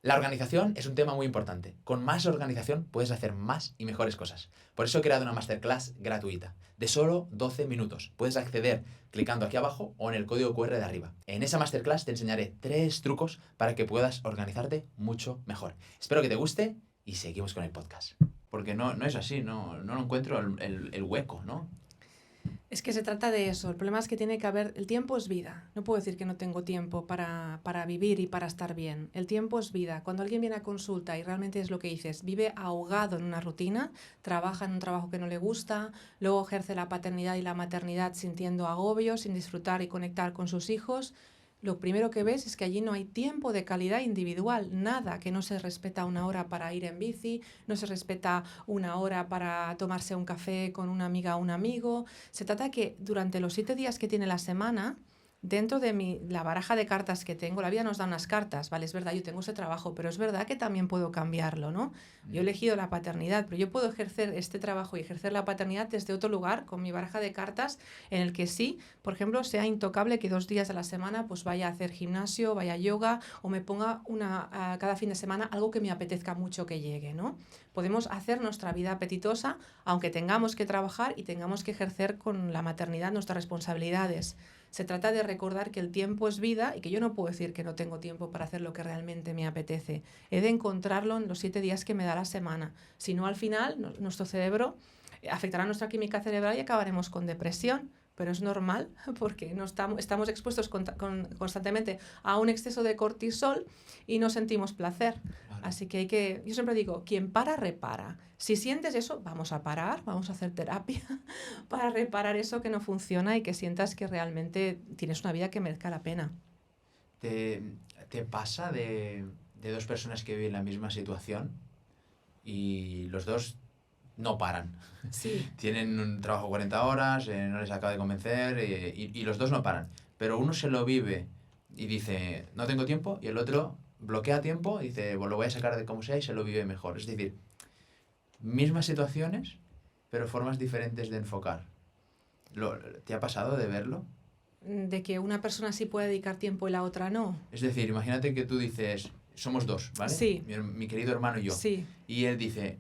La organización es un tema muy importante. Con más organización puedes hacer más y mejores cosas. Por eso he creado una masterclass gratuita, de solo 12 minutos. Puedes acceder clicando aquí abajo o en el código QR de arriba. En esa masterclass te enseñaré 3 trucos para que puedas organizarte mucho mejor. Espero que te guste y seguimos con el podcast. Porque no es así, no encuentro el hueco, ¿no? Es que se trata de eso. El problema es que tiene que haber... El tiempo es vida. No puedo decir que no tengo tiempo para vivir y para estar bien. El tiempo es vida. Cuando alguien viene a consulta y realmente es lo que dices, vive ahogado en una rutina, trabaja en un trabajo que no le gusta, luego ejerce la paternidad y la maternidad sintiendo agobio, sin disfrutar y conectar con sus hijos, lo primero que ves es que allí no hay tiempo de calidad individual, nada, que no se respeta una hora para ir en bici, no se respeta una hora para tomarse un café con una amiga o un amigo. Se trata de que durante los 7 días que tiene la semana, dentro de la baraja de cartas que tengo, la vida nos da unas cartas, ¿vale? Es verdad, yo tengo ese trabajo, pero es verdad que también puedo cambiarlo, ¿no? Yo he elegido la paternidad, pero yo puedo ejercer este trabajo y ejercer la paternidad desde otro lugar, con mi baraja de cartas, en el que sí, por ejemplo, sea intocable que 2 días a la semana pues vaya a hacer gimnasio, vaya a yoga, o me ponga cada fin de semana algo que me apetezca mucho que llegue, ¿no? Podemos hacer nuestra vida apetitosa, aunque tengamos que trabajar y tengamos que ejercer con la maternidad nuestras responsabilidades. Se trata de recordar que el tiempo es vida y que yo no puedo decir que no tengo tiempo para hacer lo que realmente me apetece. He de encontrarlo en los 7 días que me da la semana. Si no, al final, nuestro cerebro afectará nuestra química cerebral y acabaremos con depresión. Pero es normal porque no estamos expuestos constantemente a un exceso de cortisol y no sentimos placer. Vale. Así que yo siempre digo, quien para, repara. Si sientes eso, vamos a parar, vamos a hacer terapia para reparar eso que no funciona y que sientas que realmente tienes una vida que merezca la pena. ¿Te pasa de 2 personas que viven la misma situación y los dos no paran? Sí. Tienen un trabajo 40 horas, no les acaba de convencer y los dos no paran. Pero uno se lo vive y dice, no tengo tiempo, y el otro bloquea tiempo y dice, pues lo voy a sacar de como sea y se lo vive mejor. Es decir, mismas situaciones, pero formas diferentes de enfocar. ¿Te ha pasado de verlo? De que una persona sí puede dedicar tiempo y la otra no. Es decir, imagínate que tú dices, somos dos, ¿vale? Sí. Mi querido hermano y yo. Sí, Y él dice,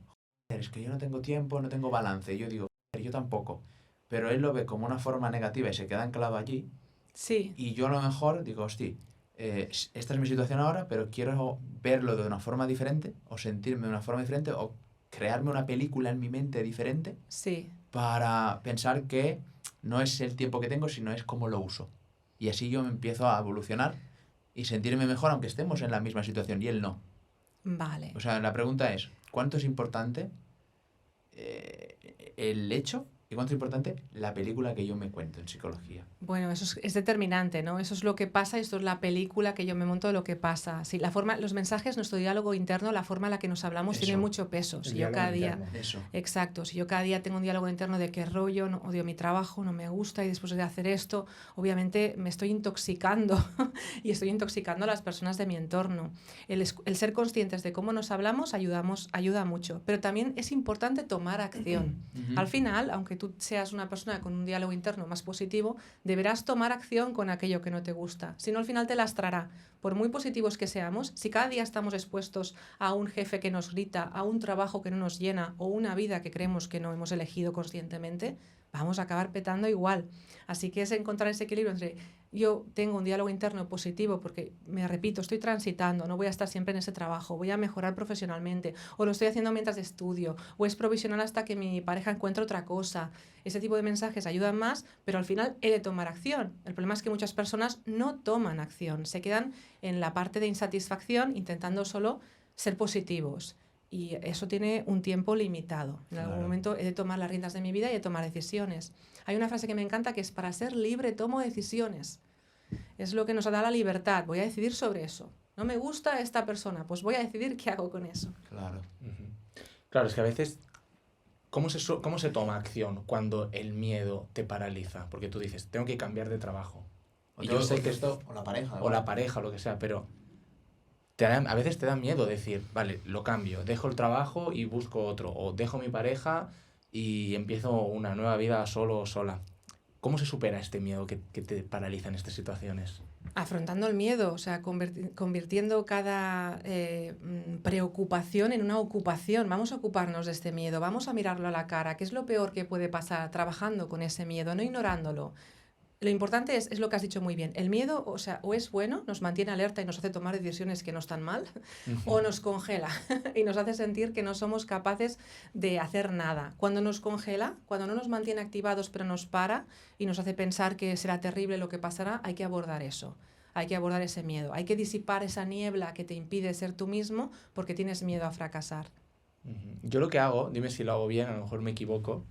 "Joder, es que yo no tengo tiempo, no tengo balance". Y yo digo, "Joder, yo tampoco". Pero él lo ve como una forma negativa y se queda anclado allí. sí, Y yo a lo mejor digo, hostia, esta es mi situación ahora, pero quiero verlo de una forma diferente, o sentirme de una forma diferente, o crearme una película en mi mente diferente sí. para pensar que no es el tiempo que tengo, sino es cómo lo uso. Y así yo me empiezo a evolucionar y sentirme mejor aunque estemos en la misma situación y él no. Vale. O sea, la pregunta es, ¿cuánto es importante el hecho y cuánto es importante la película que yo me cuento en psicología? Bueno, eso es determinante, ¿no? Eso es lo que pasa y esto es la película que yo me monto de lo que pasa. Sí, la forma, los mensajes, nuestro diálogo interno, la forma en la que nos hablamos tiene Eso. mucho peso. El Si yo diálogo cada día, interno. Eso. exacto, si yo cada día tengo un diálogo interno de qué rollo, no, odio mi trabajo, no me gusta y después de hacer esto, obviamente me estoy intoxicando y estoy intoxicando a las personas de mi entorno. El ser conscientes de cómo nos hablamos ayuda mucho, pero también es importante tomar acción. Ujú. Al final, aunque tú seas una persona con un diálogo interno más positivo, deberás tomar acción con aquello que no te gusta. Si no, al final te lastrará. Por muy positivos que seamos, si cada día estamos expuestos a un jefe que nos grita, a un trabajo que no nos llena o una vida que creemos que no hemos elegido conscientemente, vamos a acabar petando igual. Así que es encontrar ese equilibrio entre yo tengo un diálogo interno positivo porque, me repito, estoy transitando, no voy a estar siempre en ese trabajo, voy a mejorar profesionalmente, o lo estoy haciendo mientras estudio, o es provisional hasta que mi pareja encuentre otra cosa. Ese tipo de mensajes ayudan más, pero al final he de tomar acción. El problema es que muchas personas no toman acción, se quedan en la parte de insatisfacción intentando solo ser positivos. Y eso tiene un tiempo limitado. En algún Claro. momento he de tomar las riendas de mi vida y he de tomar decisiones. Hay una frase que me encanta que es: para ser libre tomo decisiones. Es lo que nos da la libertad. Voy a decidir sobre eso. No me gusta esta persona, pues voy a decidir qué hago con eso. Claro. Ujú. Claro, es que a veces, ¿cómo se toma acción cuando el miedo te paraliza? Porque tú dices, tengo que cambiar de trabajo. Y yo sé que esto, O la pareja. o la pareja, o lo que sea, pero a veces te da miedo decir, vale, lo cambio, dejo el trabajo y busco otro, o dejo mi pareja y empiezo una nueva vida solo o sola. ¿Cómo se supera este miedo que te paraliza en estas situaciones? Afrontando el miedo, o sea, convirtiendo cada preocupación en una ocupación. Vamos a ocuparnos de este miedo, vamos a mirarlo a la cara. ¿Qué es lo peor que puede pasar trabajando con ese miedo, no ignorándolo? Lo importante es lo que has dicho muy bien. El miedo, o sea, o es bueno, nos mantiene alerta y nos hace tomar decisiones que no están mal, o nos congela y nos hace sentir que no somos capaces de hacer nada. Cuando nos congela, cuando no nos mantiene activados pero nos para y nos hace pensar que será terrible lo que pasará, hay que abordar eso. Hay que abordar ese miedo. Hay que disipar esa niebla que te impide ser tú mismo porque tienes miedo a fracasar. Yo lo que hago, dime si lo hago bien, a lo mejor me equivoco,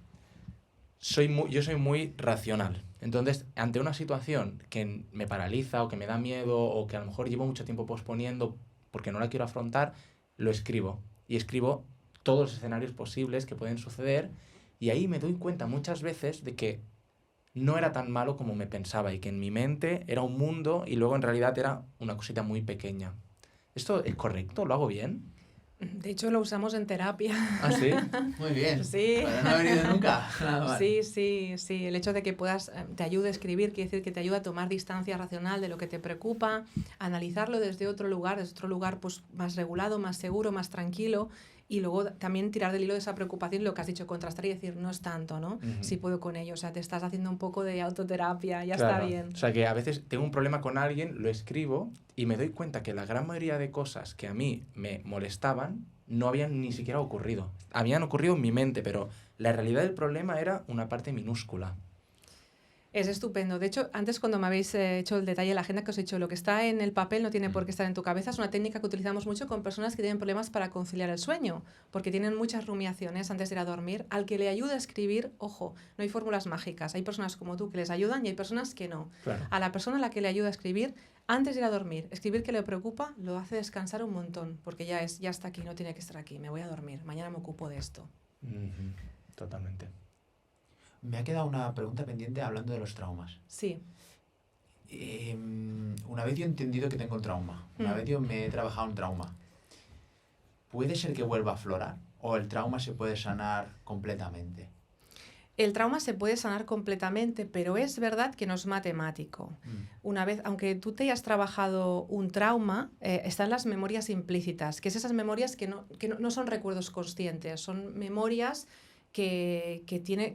yo soy muy racional. Entonces, ante una situación que me paraliza o que me da miedo o que a lo mejor llevo mucho tiempo posponiendo porque no la quiero afrontar, lo escribo. Y escribo todos los escenarios posibles que pueden suceder y ahí me doy cuenta muchas veces de que no era tan malo como me pensaba y que en mi mente era un mundo y luego en realidad era una cosita muy pequeña. ¿Esto es correcto? ¿Lo hago bien? De hecho, lo usamos en terapia. ¿Ah, sí? Muy bien. Sí. Pero no ha venido nunca. Nada mal. Sí, sí, sí. El hecho de que te ayude a escribir quiere decir que te ayuda a tomar distancia racional de lo que te preocupa, a analizarlo desde otro lugar pues, más regulado, más seguro, más tranquilo, y luego también tirar del hilo de esa preocupación, lo que has dicho, contrastar y decir, no es tanto, ¿no? Sí puedo con ello. O sea, te estás haciendo un poco de autoterapia, ya Claro. está bien. O sea, que a veces tengo un problema con alguien, lo escribo y me doy cuenta que la gran mayoría de cosas que a mí me molestaban no habían ni siquiera ocurrido. Habían ocurrido en mi mente, pero la realidad del problema era una parte minúscula. Es estupendo. De hecho, antes cuando me habéis hecho el detalle de la agenda que os he hecho, lo que está en el papel no tiene por qué estar en tu cabeza. Es una técnica que utilizamos mucho con personas que tienen problemas para conciliar el sueño, porque tienen muchas rumiaciones antes de ir a dormir. Al que le ayuda a escribir, ojo, no hay fórmulas mágicas. Hay personas como tú que les ayudan y hay personas que no. Claro. A la persona a la que le ayuda a escribir, antes de ir a dormir, escribir que le preocupa, lo hace descansar un montón, porque ya está aquí, no tiene que estar aquí, me voy a dormir, mañana me ocupo de esto. Totalmente. Me ha quedado una pregunta pendiente hablando de los traumas. Sí. Una vez yo he entendido que tengo un trauma, una vez yo me he trabajado un trauma, ¿puede ser que vuelva a aflorar? ¿O el trauma se puede sanar completamente? El trauma se puede sanar completamente, pero es verdad que no es matemático. Una vez, aunque tú te hayas trabajado un trauma, están las memorias implícitas, que es esas memorias que no son recuerdos conscientes, son memorias que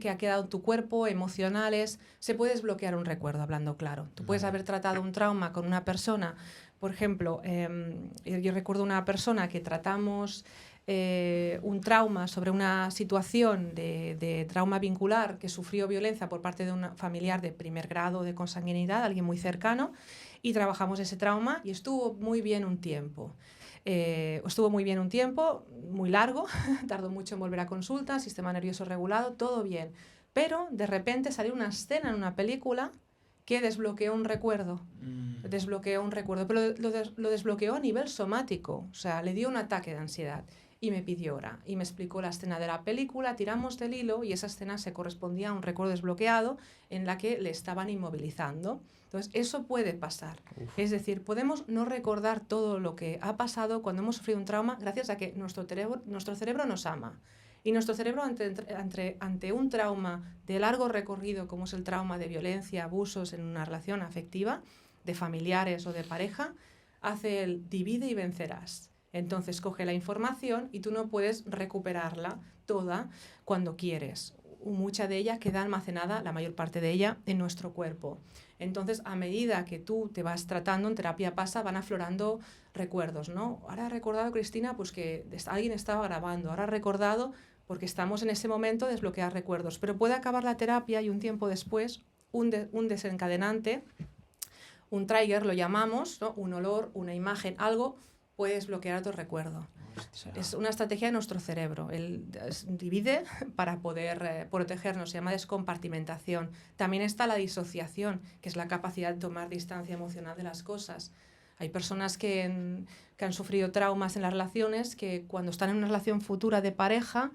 ha quedado en tu cuerpo, emocionales. Se puede desbloquear un recuerdo, hablando claro. Tú puedes haber tratado un trauma con una persona, por ejemplo, yo recuerdo una persona que tratamos un trauma sobre una situación de trauma vincular, que sufrió violencia por parte de un familiar de primer grado de consanguinidad, alguien muy cercano, y trabajamos ese trauma y estuvo muy bien un tiempo. Muy largo, tardó mucho en volver a consulta, sistema nervioso regulado, todo bien. Pero de repente salió una escena en una película que desbloqueó un recuerdo. Pero lo desbloqueó a nivel somático, o sea, le dio un ataque de ansiedad y me pidió hora y me explicó la escena de la película, tiramos del hilo y esa escena se correspondía a un recuerdo desbloqueado en la que le estaban inmovilizando. Entonces, eso puede pasar. Es decir, podemos no recordar todo lo que ha pasado cuando hemos sufrido un trauma gracias a que nuestro cerebro nos ama. Y nuestro cerebro, ante un trauma de largo recorrido, como es el trauma de violencia, abusos en una relación afectiva, de familiares o de pareja, hace el divide y vencerás. Entonces coge la información y tú no puedes recuperarla toda cuando quieres. Mucha de ella queda almacenada, la mayor parte de ella, en nuestro cuerpo. Entonces, a medida que tú te vas tratando, en terapia pasa, van aflorando recuerdos, ¿no? Ahora he recordado, Cristina, pues que alguien estaba grabando. Ahora he recordado, porque estamos en ese momento, desbloquear recuerdos. Pero puede acabar la terapia y un tiempo después, un desencadenante, un trigger, lo llamamos, ¿no? Un olor, una imagen, algo, puede desbloquear otro recuerdo. Hostia. Es una estrategia de nuestro cerebro. Él divide para poder protegernos, se llama descompartimentación. También está la disociación, que es la capacidad de tomar distancia emocional de las cosas. Hay personas que han sufrido traumas en las relaciones, que cuando están en una relación futura de pareja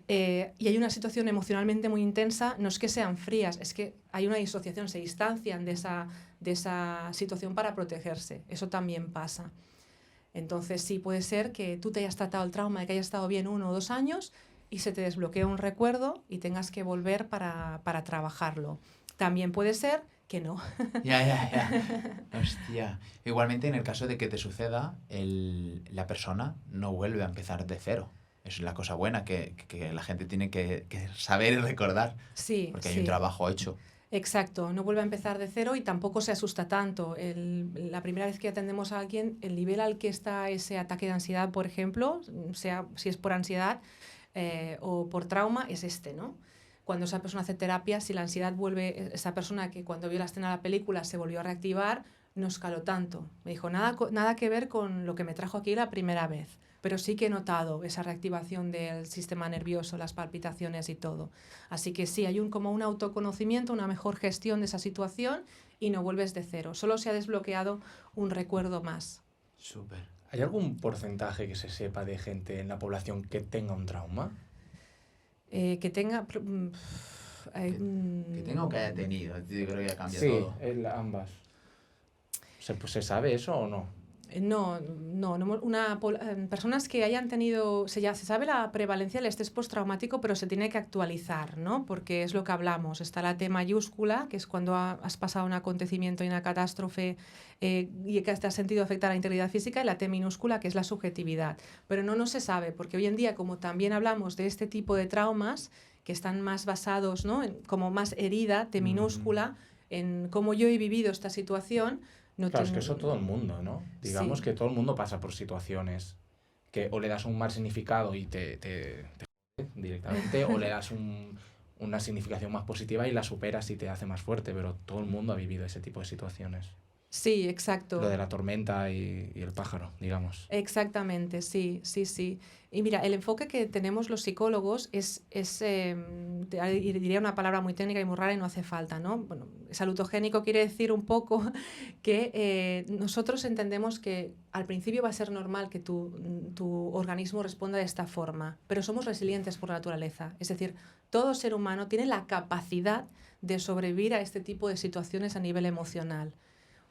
y hay una situación emocionalmente muy intensa, no es que sean frías, es que hay una disociación, se distancian de esa situación para protegerse. Eso también pasa. Entonces sí puede ser que tú te hayas tratado el trauma de que hayas estado bien 1 o 2 años y se te desbloquee un recuerdo y tengas que volver para trabajarlo. También puede ser que no. Ya. Hostia. Igualmente, en el caso de que te suceda, la persona no vuelve a empezar de cero. Eso es la cosa buena que la gente tiene que saber y recordar. Sí, porque hay un trabajo hecho. Exacto, no vuelve a empezar de cero y tampoco se asusta tanto. La primera vez que atendemos a alguien, el nivel al que está ese ataque de ansiedad, por ejemplo, sea si es por ansiedad o por trauma, es ¿no? Cuando esa persona hace terapia, si la ansiedad vuelve, esa persona que cuando vio la escena de la película se volvió a reactivar, no escaló tanto. Me dijo, nada que ver con lo que me trajo aquí la primera vez, pero sí que he notado esa reactivación del sistema nervioso, las palpitaciones y todo. Así que sí, hay como un autoconocimiento, una mejor gestión de esa situación y no vuelves de cero. Solo se ha desbloqueado un recuerdo más. Súper. ¿Hay algún porcentaje que se sepa de gente en la población que tenga un trauma? Que tenga... que tenga o que haya tenido. Yo creo que ya cambia sí, todo. Ambas. ¿Se sabe eso o no? No, personas que hayan tenido, se sabe la prevalencia del estrés postraumático, pero se tiene que actualizar, ¿no? Porque es lo que hablamos, está la T mayúscula, que es cuando has pasado un acontecimiento y una catástrofe y que te has sentido afectar a la integridad física, y la T minúscula, que es la subjetividad. Pero no se sabe, porque hoy en día, como también hablamos de este tipo de traumas, que están más basados, ¿no? Como más herida, T minúscula, en cómo yo he vivido esta situación. Claro, es que eso todo el mundo, ¿no? Digamos que todo el mundo pasa por situaciones que o le das un mal significado y te jode directamente, o le das una significación más positiva y la superas y te hace más fuerte, pero todo el mundo ha vivido ese tipo de situaciones. Sí, exacto. Lo de la tormenta y el pájaro, digamos. Exactamente, sí. Y mira, el enfoque que tenemos los psicólogos diría una palabra muy técnica y muy rara y no hace falta, ¿no? Bueno, salutogénico quiere decir un poco que nosotros entendemos que al principio va a ser normal que tu organismo responda de esta forma, pero somos resilientes por naturaleza. Es decir, todo ser humano tiene la capacidad de sobrevivir a este tipo de situaciones a nivel emocional.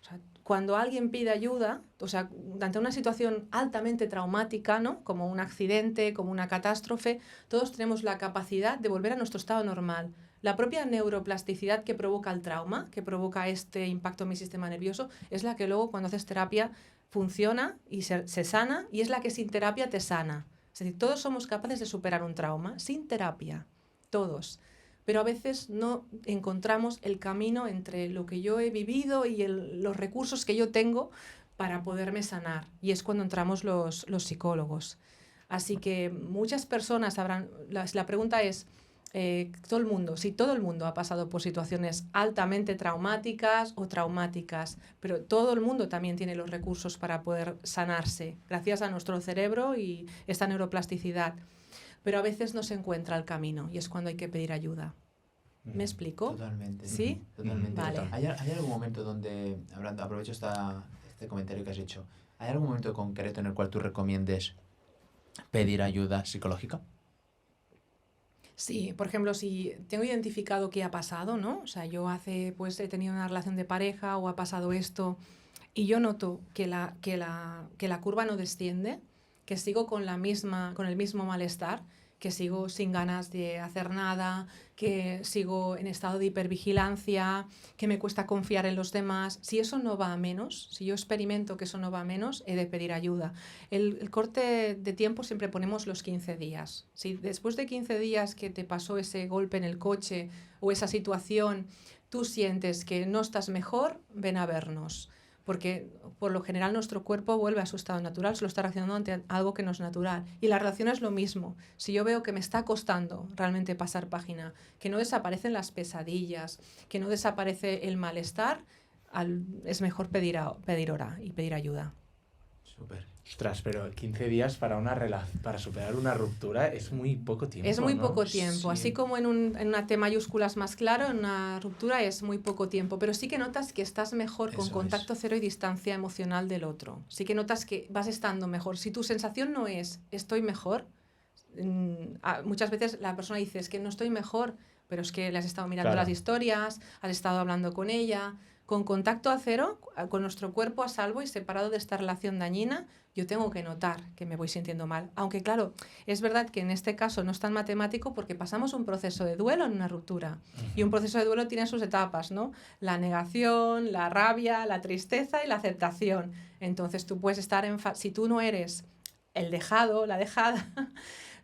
O sea, cuando alguien pide ayuda, o sea, ante una situación altamente traumática, ¿no? Como un accidente, como una catástrofe, todos tenemos la capacidad de volver a nuestro estado normal. La propia neuroplasticidad que provoca el trauma, que provoca este impacto en mi sistema nervioso, es la que luego cuando haces terapia funciona y se sana, y es la que sin terapia te sana. Es decir, todos somos capaces de superar un trauma sin terapia, todos. Pero a veces no encontramos el camino entre lo que yo he vivido y los recursos que yo tengo para poderme sanar. Y es cuando entramos los psicólogos. Así que muchas personas habrán... La pregunta es, todo el mundo, si todo el mundo ha pasado por situaciones altamente traumáticas o traumáticas, pero todo el mundo también tiene los recursos para poder sanarse, gracias a nuestro cerebro y esta neuroplasticidad. Pero a veces no se encuentra el camino y es cuando hay que pedir ayuda. ¿Me explico? Totalmente. ¿Sí? Totalmente. Vale. ¿Hay algún momento donde, aprovecho este comentario que has hecho, ¿hay algún momento concreto en el cual tú recomiendes pedir ayuda psicológica? Sí, por ejemplo, si tengo identificado qué ha pasado, ¿no? O sea, yo he tenido una relación de pareja o ha pasado esto y yo noto que la curva no desciende, que sigo con el mismo malestar, que sigo sin ganas de hacer nada, que sigo en estado de hipervigilancia, que me cuesta confiar en los demás. Si eso no va a menos, si yo experimento que eso no va a menos, he de pedir ayuda. El corte de tiempo siempre ponemos los 15 días. Si después de 15 días que te pasó ese golpe en el coche o esa situación, tú sientes que no estás mejor, ven a vernos. Porque por lo general nuestro cuerpo vuelve a su estado natural, solo está reaccionando ante algo que no es natural. Y la relación es lo mismo. Si yo veo que me está costando realmente pasar página, que no desaparecen las pesadillas, que no desaparece el malestar, es mejor pedir hora y pedir ayuda. Súper. Ostras, pero 15 días para superar una ruptura es muy poco tiempo. Es muy ¿no? poco tiempo. Sí. Así como en una T mayúsculas más claro, en una ruptura es muy poco tiempo. Pero sí que notas que estás mejor con contacto cero y distancia emocional del otro. Sí que notas que vas estando mejor. Si tu sensación no es estoy mejor, muchas veces la persona dice es que no estoy mejor, pero es que le has estado mirando las historias, has estado hablando con ella. Con contacto a cero, con nuestro cuerpo a salvo y separado de esta relación dañina, yo tengo que notar que me voy sintiendo mal. Aunque claro, es verdad que en este caso no es tan matemático porque pasamos un proceso de duelo en una ruptura. Y un proceso de duelo tiene sus etapas, ¿no? La negación, la rabia, la tristeza y la aceptación. Entonces tú puedes estar si tú no eres el dejado, la dejada,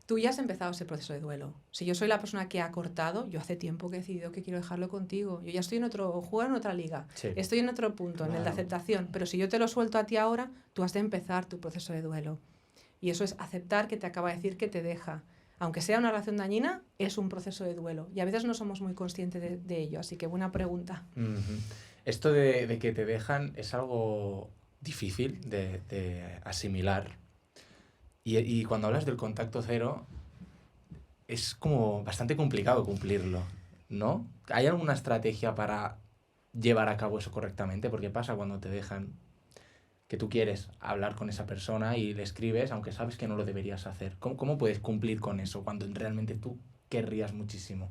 tú ya has empezado ese proceso de duelo. Si yo soy la persona que ha cortado, yo hace tiempo que he decidido que quiero dejarlo contigo. Yo ya estoy juego en otra liga. Sí. Estoy en otro punto, en el de aceptación. Pero si yo te lo suelto a ti ahora, tú has de empezar tu proceso de duelo. Y eso es aceptar que te acaba de decir que te deja. Aunque sea una relación dañina, es un proceso de duelo. Y a veces no somos muy conscientes de ello. Así que buena pregunta. Esto de que te dejan es algo difícil de asimilar. Y cuando hablas del contacto cero, es como bastante complicado cumplirlo, ¿no? ¿Hay alguna estrategia para llevar a cabo eso correctamente? Porque pasa cuando te dejan que tú quieres hablar con esa persona y le escribes, aunque sabes que no lo deberías hacer. ¿Cómo puedes cumplir con eso cuando realmente tú querrías muchísimo?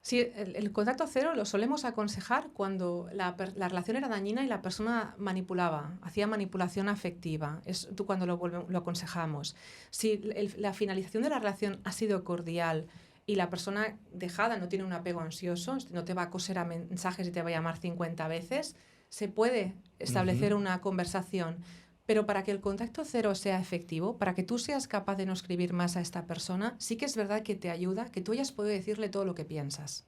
Sí, el contacto cero lo solemos aconsejar cuando la relación era dañina y la persona manipulaba, hacía manipulación afectiva. Es cuando lo aconsejamos. Si la finalización de la relación ha sido cordial y la persona dejada no tiene un apego ansioso, no te va a coser a mensajes y te va a llamar 50 veces, se puede establecer una conversación. Pero para que el contacto cero sea efectivo, para que tú seas capaz de no escribir más a esta persona, sí que es verdad que te ayuda que tú hayas podido decirle todo lo que piensas.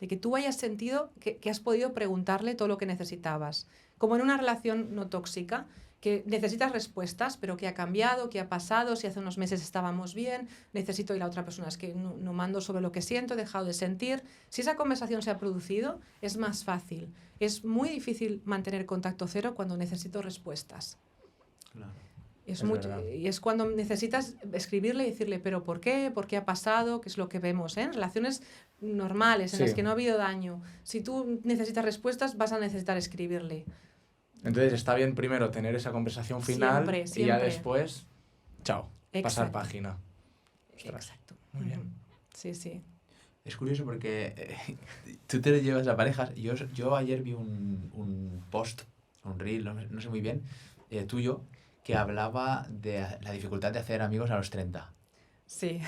De que tú hayas sentido que has podido preguntarle todo lo que necesitabas. Como en una relación no tóxica, que necesitas respuestas, pero ¿qué ha cambiado? ¿Qué ha pasado? Si hace unos meses estábamos bien, necesito, y la otra persona es que no mando sobre lo que siento, he dejado de sentir. Si esa conversación se ha producido, es más fácil. Es muy difícil mantener contacto cero cuando necesito respuestas. Claro. Y es cuando necesitas escribirle y decirle, pero ¿por qué? ¿Por qué ha pasado? ¿Qué es lo que vemos? En relaciones normales, en las que no ha habido daño. Si tú necesitas respuestas, vas a necesitar escribirle. Entonces está bien primero tener esa conversación final siempre. Y ya después, chao, Exacto. Pasar página. Ostras. Exacto. Muy bien. Sí, sí. Es curioso porque tú te lo llevas a parejas. Yo ayer vi un post, un reel, no sé muy bien, tuyo, que hablaba de la dificultad de hacer amigos a los 30. Sí.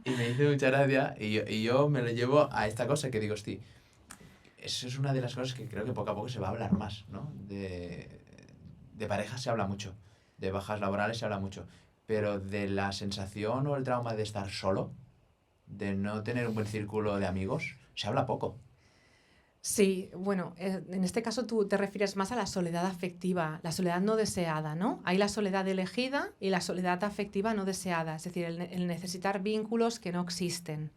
Y me dice mucha gracia y yo me lo llevo a esta cosa que digo, hostia, eso es una de las cosas que creo que poco a poco se va a hablar más, ¿no? De parejas se habla mucho, de bajas laborales se habla mucho, pero de la sensación o el trauma de estar solo, de no tener un buen círculo de amigos, se habla poco. Sí, bueno, en este caso tú te refieres más a la soledad afectiva, la soledad no deseada, ¿no? Hay la soledad elegida y la soledad afectiva no deseada, es decir, el necesitar vínculos que no existen.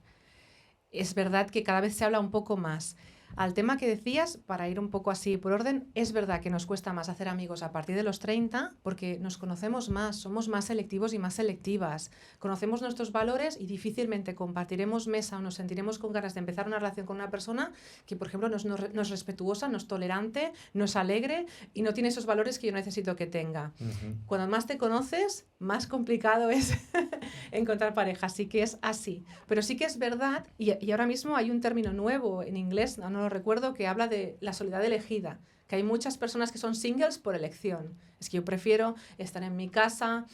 Es verdad que cada vez se habla un poco más. Al tema que decías, para ir un poco así por orden, es verdad que nos cuesta más hacer amigos a partir de los 30 porque nos conocemos más, somos más selectivos y más selectivas. Conocemos nuestros valores y difícilmente compartiremos mesa o nos sentiremos con ganas de empezar una relación con una persona que, por ejemplo, no es respetuosa, no es tolerante, no es alegre y no tiene esos valores que yo necesito que tenga. Cuando más te conoces, más complicado es encontrar pareja, sí que es así. Pero sí que es verdad, y ahora mismo hay un término nuevo en inglés, no lo recuerdo, que habla de la soledad elegida, que hay muchas personas que son singles por elección. Es que yo prefiero estar en mi casa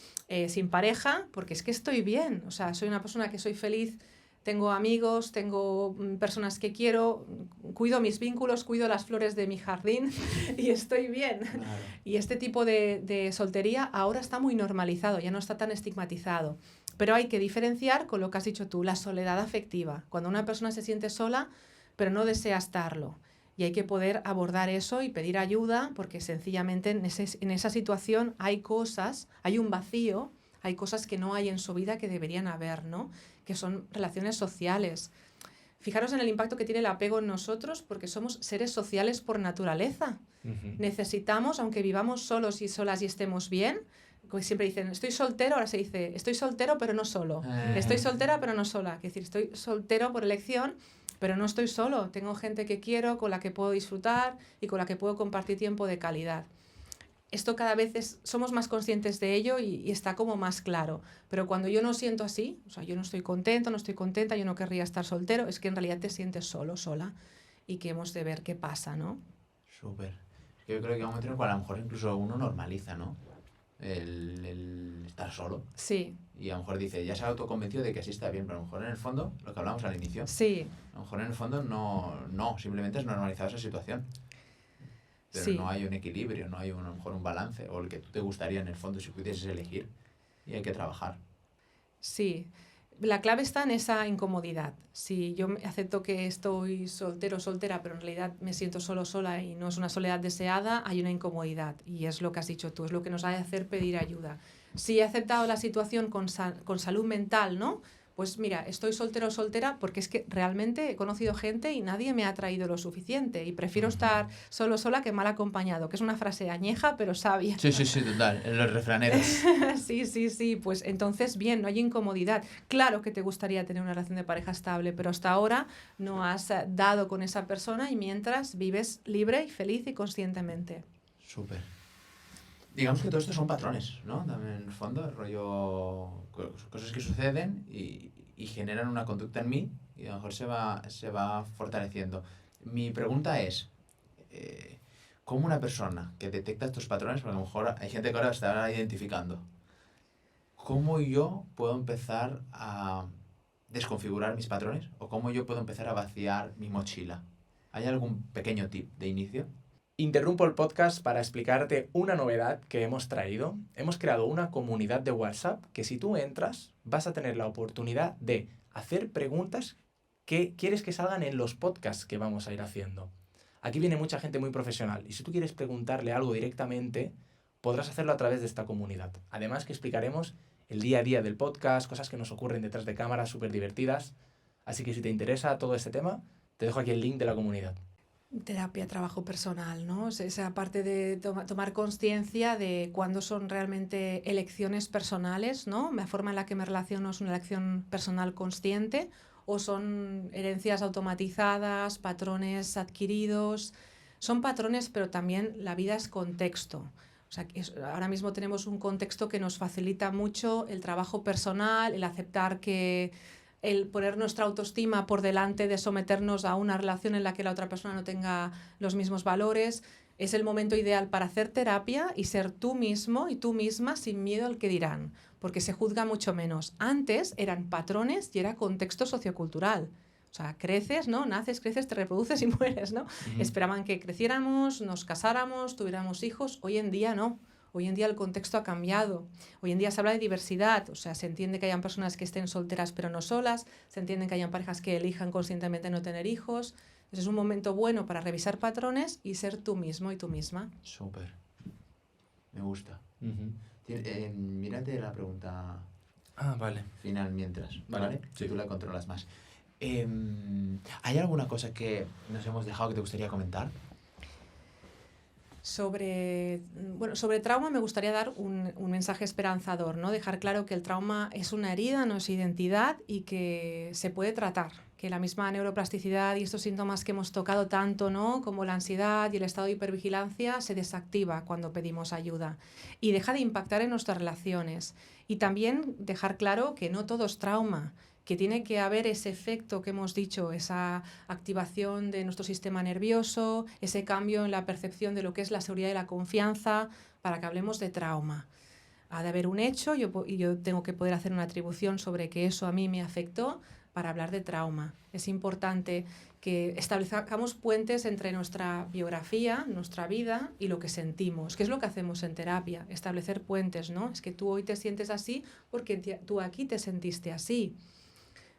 sin pareja porque es que estoy bien, o sea, soy una persona que soy feliz, tengo amigos, tengo personas que quiero, cuido mis vínculos, cuido las flores de mi jardín y estoy bien. Claro. Y este tipo de soltería ahora está muy normalizado, ya no está tan estigmatizado. Pero hay que diferenciar con lo que has dicho tú, la soledad afectiva. Cuando una persona se siente sola, pero no desea estarlo. Y hay que poder abordar eso y pedir ayuda, porque sencillamente en esa situación hay cosas, hay un vacío, hay cosas que no hay en su vida que deberían haber, ¿no? Que son relaciones sociales. Fijaros en el impacto que tiene el apego en nosotros, porque somos seres sociales por naturaleza. Necesitamos, aunque vivamos solos y solas y estemos bien, como siempre dicen, estoy soltero, ahora se dice, estoy soltero pero no solo. Estoy soltera pero no sola. Es decir, estoy soltero por elección, pero no estoy solo. Tengo gente que quiero, con la que puedo disfrutar y con la que puedo compartir tiempo de calidad. Esto cada vez somos más conscientes de ello y está como más claro. Pero cuando yo no siento así, o sea, yo no estoy contento, no estoy contenta, yo no querría estar soltero, es que en realidad te sientes solo, sola y que hemos de ver qué pasa, ¿no? Súper. Es que yo creo que hay un momento en el cual a lo mejor incluso uno normaliza, ¿no? El estar solo. Sí. Y a lo mejor dice, ya se ha autoconvencido de que así está bien, pero a lo mejor en el fondo, lo que hablamos al inicio, Sí. a lo mejor en el fondo no, simplemente es normalizar esa situación. Pero Sí. no hay un equilibrio, no hay a lo mejor un balance, o el que tú te gustaría en el fondo si pudieses elegir, y hay que trabajar. Sí. La clave está en esa incomodidad. Si yo acepto que estoy soltero o soltera, pero en realidad me siento solo sola y no es una soledad deseada, hay una incomodidad. Y es lo que has dicho tú, es lo que nos ha de hacer pedir ayuda. Si he aceptado la situación con salud mental, ¿no? Pues mira, estoy soltero o soltera porque es que realmente he conocido gente y nadie me ha traído lo suficiente y prefiero estar solo sola que mal acompañado, que es una frase añeja pero sabia. Sí, total, en los refraneros. Sí, pues entonces bien, no hay incomodidad. Claro que te gustaría tener una relación de pareja estable, pero hasta ahora no has dado con esa persona y mientras vives libre y feliz y conscientemente. Súper. Digamos que todo esto son patrones, ¿no? También en el fondo, el rollo, cosas que suceden y generan una conducta en mí y a lo mejor se va fortaleciendo. Mi pregunta es, ¿cómo una persona que detecta estos patrones, porque a lo mejor hay gente que ahora está identificando, ¿cómo yo puedo empezar a desconfigurar mis patrones? ¿O cómo yo puedo empezar a vaciar mi mochila? ¿Hay algún pequeño tip de inicio? Interrumpo el podcast para explicarte una novedad que hemos traído. Hemos creado una comunidad de WhatsApp que si tú entras vas a tener la oportunidad de hacer preguntas que quieres que salgan en los podcasts que vamos a ir haciendo. Aquí viene mucha gente muy profesional y si tú quieres preguntarle algo directamente, podrás hacerlo a través de esta comunidad. Además que explicaremos el día a día del podcast, cosas que nos ocurren detrás de cámaras súper divertidas. Así que si te interesa todo este tema, te dejo aquí el link de la comunidad. Terapia, trabajo personal, ¿no? Esa parte de tomar conciencia de cuándo son realmente elecciones personales, ¿no? La forma en la que me relaciono es una elección personal consciente o son herencias automatizadas, patrones adquiridos. Son patrones, pero también la vida es contexto. O sea, ahora mismo tenemos un contexto que nos facilita mucho el trabajo personal, el aceptar que el poner nuestra autoestima por delante de someternos a una relación en la que la otra persona no tenga los mismos valores. Es el momento ideal para hacer terapia y ser tú mismo y tú misma sin miedo al que dirán, porque se juzga mucho menos. Antes eran patrones y era contexto sociocultural. O sea, creces, ¿no? Naces, creces, te reproduces y mueres, ¿no? Esperaban que creciéramos, nos casáramos, tuviéramos hijos. Hoy en día no. Hoy en día el contexto ha cambiado. Hoy en día se habla de diversidad. O sea, se entiende que hayan personas que estén solteras pero no solas. Se entiende que hayan parejas que elijan conscientemente no tener hijos. Entonces es un momento bueno para revisar patrones y ser tú mismo y tú misma. Súper. Me gusta. Mírate la pregunta Vale. final mientras, Vale. ¿vale? Si tú la controlas más. ¿Hay alguna cosa que nos hemos dejado que te gustaría comentar? Sobre trauma me gustaría dar un mensaje esperanzador, ¿no? Dejar claro que el trauma es una herida, no es identidad y que se puede tratar, que la misma neuroplasticidad y estos síntomas que hemos tocado tanto, ¿no? Como la ansiedad y el estado de hipervigilancia se desactiva cuando pedimos ayuda y deja de impactar en nuestras relaciones. Y también dejar claro que no todo es trauma, que tiene que haber ese efecto que hemos dicho, esa activación de nuestro sistema nervioso, ese cambio en la percepción de lo que es la seguridad y la confianza, para que hablemos de trauma. Ha de haber un hecho y yo tengo que poder hacer una atribución sobre que eso a mí me afectó para hablar de trauma. Es importante que establezcamos puentes entre nuestra biografía, nuestra vida y lo que sentimos, que es lo que hacemos en terapia, establecer puentes, ¿no? Es que tú hoy te sientes así porque tú aquí te sentiste así.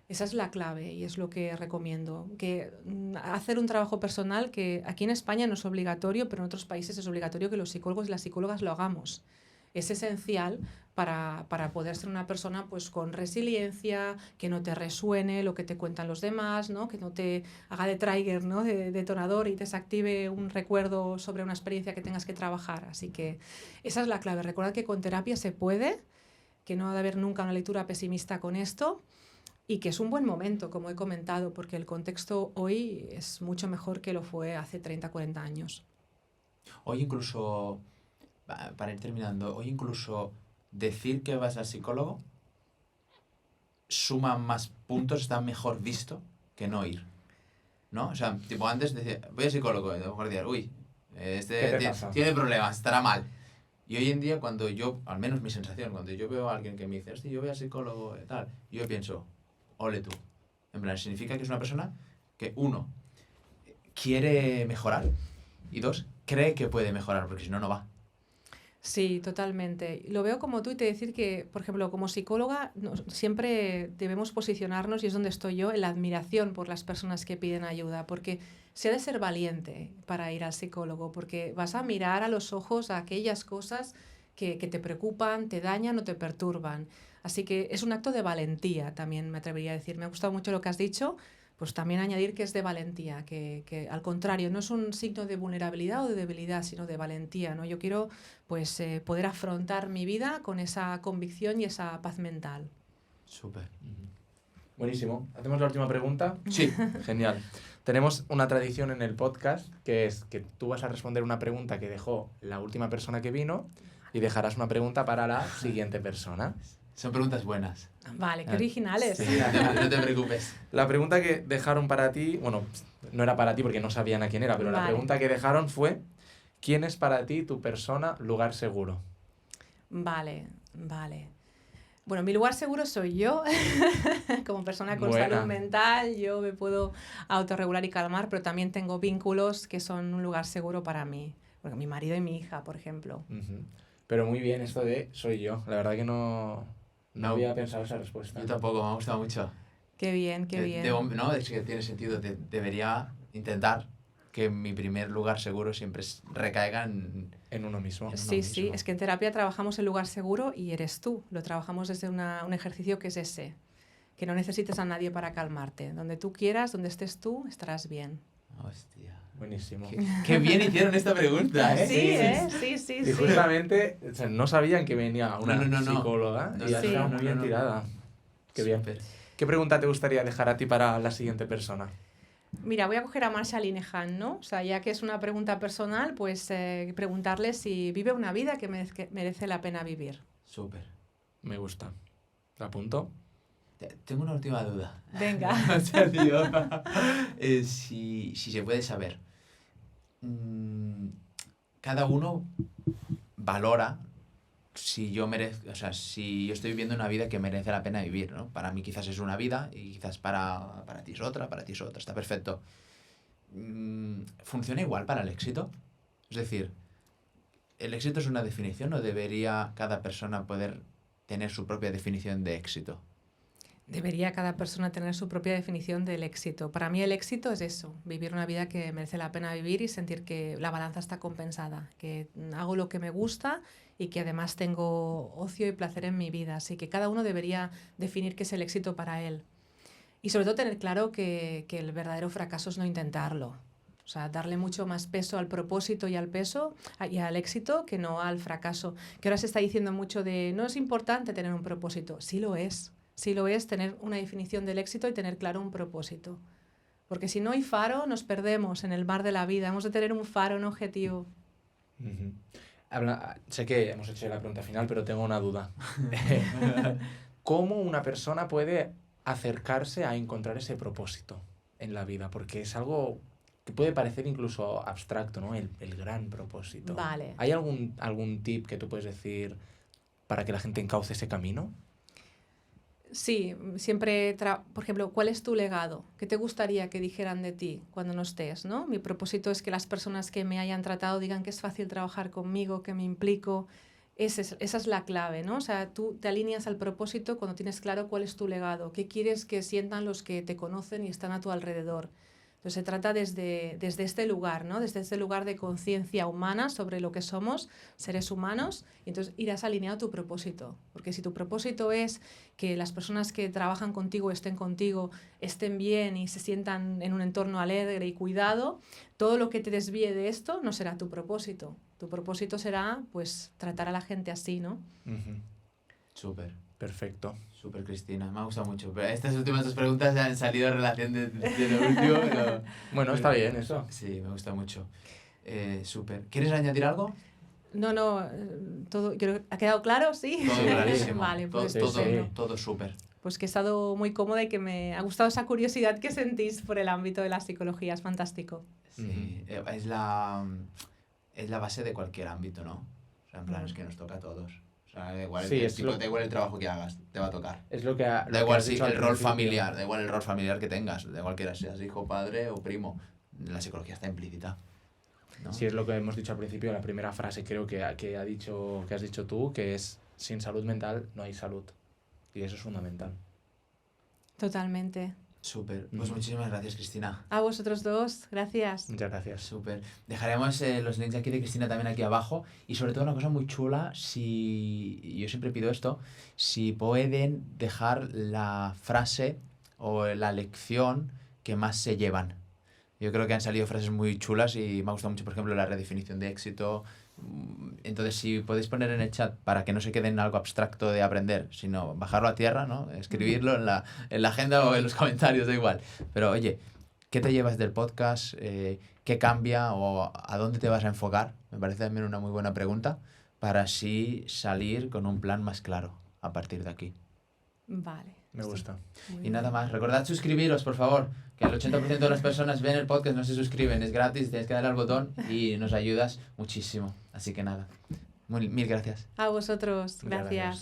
Esa es la clave y es lo que recomiendo. Que hacer un trabajo personal que aquí en España no es obligatorio, pero en otros países es obligatorio que los psicólogos y las psicólogas lo hagamos. Es esencial para poder ser una persona pues, con resiliencia, que no te resuene lo que te cuentan los demás, ¿no? Que no te haga de trigger, ¿no? de detonador y desactive un recuerdo sobre una experiencia que tengas que trabajar. Así que esa es la clave. Recordad que con terapia se puede, que no ha de haber nunca una lectura pesimista con esto. Y que es un buen momento, como he comentado, porque el contexto hoy es mucho mejor que lo fue hace 30, 40 años. Hoy incluso, para ir terminando, hoy incluso decir que vas al psicólogo suma más puntos, está mejor visto que no ir, ¿no? O sea, tipo antes decía, voy al psicólogo, y a lo mejor decía, uy, tiene problemas, estará mal. Y hoy en día, cuando yo, al menos mi sensación, cuando yo veo a alguien que me dice, hostia, yo voy al psicólogo y tal, yo pienso, ole tú. En plan, significa que es una persona que, uno, quiere mejorar y dos, cree que puede mejorar, porque si no, no va. Sí, totalmente. Lo veo como tú y te decir que, por ejemplo, como psicóloga, siempre debemos posicionarnos, y es donde estoy yo, en la admiración por las personas que piden ayuda, porque se ha de ser valiente para ir al psicólogo, porque vas a mirar a los ojos a aquellas cosas que te preocupan, te dañan o te perturban. Así que es un acto de valentía, también me atrevería a decir. Me ha gustado mucho lo que has dicho, pues también añadir que es de valentía, que al contrario, no es un signo de vulnerabilidad o de debilidad, sino de valentía, ¿no? Yo quiero pues, poder afrontar mi vida con esa convicción y esa paz mental. Súper. Buenísimo. ¿Hacemos la última pregunta? Sí. Genial. Tenemos una tradición en el podcast, que es que tú vas a responder una pregunta que dejó la última persona que vino y dejarás una pregunta para la siguiente persona. Son preguntas buenas. Vale, qué originales. Sí, no te preocupes. La pregunta que dejaron para ti, bueno, no era para ti porque no sabían a quién era, pero la pregunta que dejaron fue, ¿quién es para ti tu persona lugar seguro? Vale. Bueno, mi lugar seguro soy yo, como persona con salud mental, yo me puedo autorregular y calmar, pero también tengo vínculos que son un lugar seguro para mí, porque mi marido y mi hija, por ejemplo. Pero muy bien esto de soy yo, la verdad que no había pensado esa respuesta. Yo tampoco, me ha gustado mucho. Qué bien. No, es que tiene sentido, debería intentar que mi primer lugar seguro siempre recaiga en uno mismo. Sí, es que en terapia trabajamos el lugar seguro y eres tú. Lo trabajamos desde un ejercicio que es ese, que no necesites a nadie para calmarte. Donde tú quieras, donde estés tú, estarás bien. Hostia. Buenísimo. Qué bien hicieron esta pregunta, ¿eh? Sí. Y justamente no sabían que venía una psicóloga y ya estaba muy bien tirada. Qué bien. ¿Qué pregunta te gustaría dejar a ti para la siguiente persona? Mira, voy a coger a Marsha Linehan, ¿no? O sea, ya que es una pregunta personal, pues preguntarle si vive una vida que merece la pena vivir. Súper. Me gusta. ¿La apunto? Tengo una última duda. Venga. O sea, tío, si se puede saber. cada uno valora si yo merezco, o sea, si yo estoy viviendo una vida que merece la pena vivir, ¿no? Para mí quizás es una vida y quizás para ti es otra, está perfecto. ¿Funciona igual para el éxito? Es decir, ¿el éxito es una definición o debería cada persona poder tener su propia definición de éxito? Debería cada persona tener su propia definición del éxito. Para mí el éxito es eso, vivir una vida que merece la pena vivir y sentir que la balanza está compensada, que hago lo que me gusta y que además tengo ocio y placer en mi vida. Así que cada uno debería definir qué es el éxito para él. Y sobre todo tener claro que el verdadero fracaso es no intentarlo. O sea, darle mucho más peso al propósito y al peso y al éxito que no al fracaso. Que ahora se está diciendo mucho de no es importante tener un propósito. Sí lo es. Sí lo es tener una definición del éxito y tener claro un propósito. Porque si no hay faro, nos perdemos en el mar de la vida. Hemos de tener un faro, un objetivo. Sé que hemos hecho la pregunta final, pero tengo una duda. ¿Cómo una persona puede acercarse a encontrar ese propósito en la vida? Porque es algo que puede parecer incluso abstracto, ¿no? El gran propósito. Vale. ¿Hay algún tip que tú puedes decir para que la gente encauce ese camino? Sí, siempre, por ejemplo, ¿cuál es tu legado? ¿Qué te gustaría que dijeran de ti cuando no estés, ¿no? Mi propósito es que las personas que me hayan tratado digan que es fácil trabajar conmigo, que me implico. Esa es la clave, ¿no? O sea, tú te alineas al propósito cuando tienes claro cuál es tu legado, qué quieres que sientan los que te conocen y están a tu alrededor. Entonces se trata desde este lugar, ¿no? Desde este lugar de conciencia humana sobre lo que somos, seres humanos, y entonces irás alineado a tu propósito. Porque si tu propósito es que las personas que trabajan contigo, estén bien y se sientan en un entorno alegre y cuidado, todo lo que te desvíe de esto no será tu propósito. Tu propósito será, pues, tratar a la gente así, ¿no? Súper. Perfecto. Súper, Cristina. Me ha gustado mucho. Pero estas últimas dos preguntas han salido en relación de lo último. Pero... Bueno, está bien eso. Sí, me gusta mucho. Súper. ¿Quieres añadir algo? No, todo, yo creo, ¿ha quedado claro? Sí. Todo clarísimo. Vale, pues todo súper. Pues que he estado muy cómoda y que me ha gustado esa curiosidad que sentís por el ámbito de la psicología. Es fantástico. Sí, es la base de cualquier ámbito, ¿no? O sea, en plan, es que nos toca a todos. O sea, da igual, da igual el trabajo que hagas, te va a tocar. Es lo que da igual el rol familiar, da igual el rol familiar que tengas, da igual que seas hijo, padre o primo. La psicología está implícita, ¿no? Sí, es lo que hemos dicho al principio, la primera frase creo que has dicho tú, que es sin salud mental no hay salud. Y eso es fundamental. Totalmente. Súper. Pues muchísimas gracias, Cristina. A vosotros dos. Gracias. Muchas gracias. Súper. Dejaremos los links aquí de Cristina también aquí abajo. Y sobre todo una cosa muy chula, yo siempre pido esto, si pueden dejar la frase o la lección que más se llevan. Yo creo que han salido frases muy chulas y me ha gustado mucho, por ejemplo, la redefinición de éxito. Entonces, si podéis poner en el chat para que no se quede en algo abstracto de aprender, sino bajarlo a tierra, ¿no? Escribirlo en la agenda o en los comentarios, da igual. Pero, oye, ¿qué te llevas del podcast? ¿Qué cambia o a dónde te vas a enfocar? Me parece también una muy buena pregunta para así salir con un plan más claro a partir de aquí. Vale. Me gusta. Y nada más, recordad suscribiros, por favor, que el 80% de las personas ven el podcast, no se suscriben, es gratis, tienes que darle al botón y nos ayudas muchísimo. Así que nada, mil gracias. A vosotros, gracias.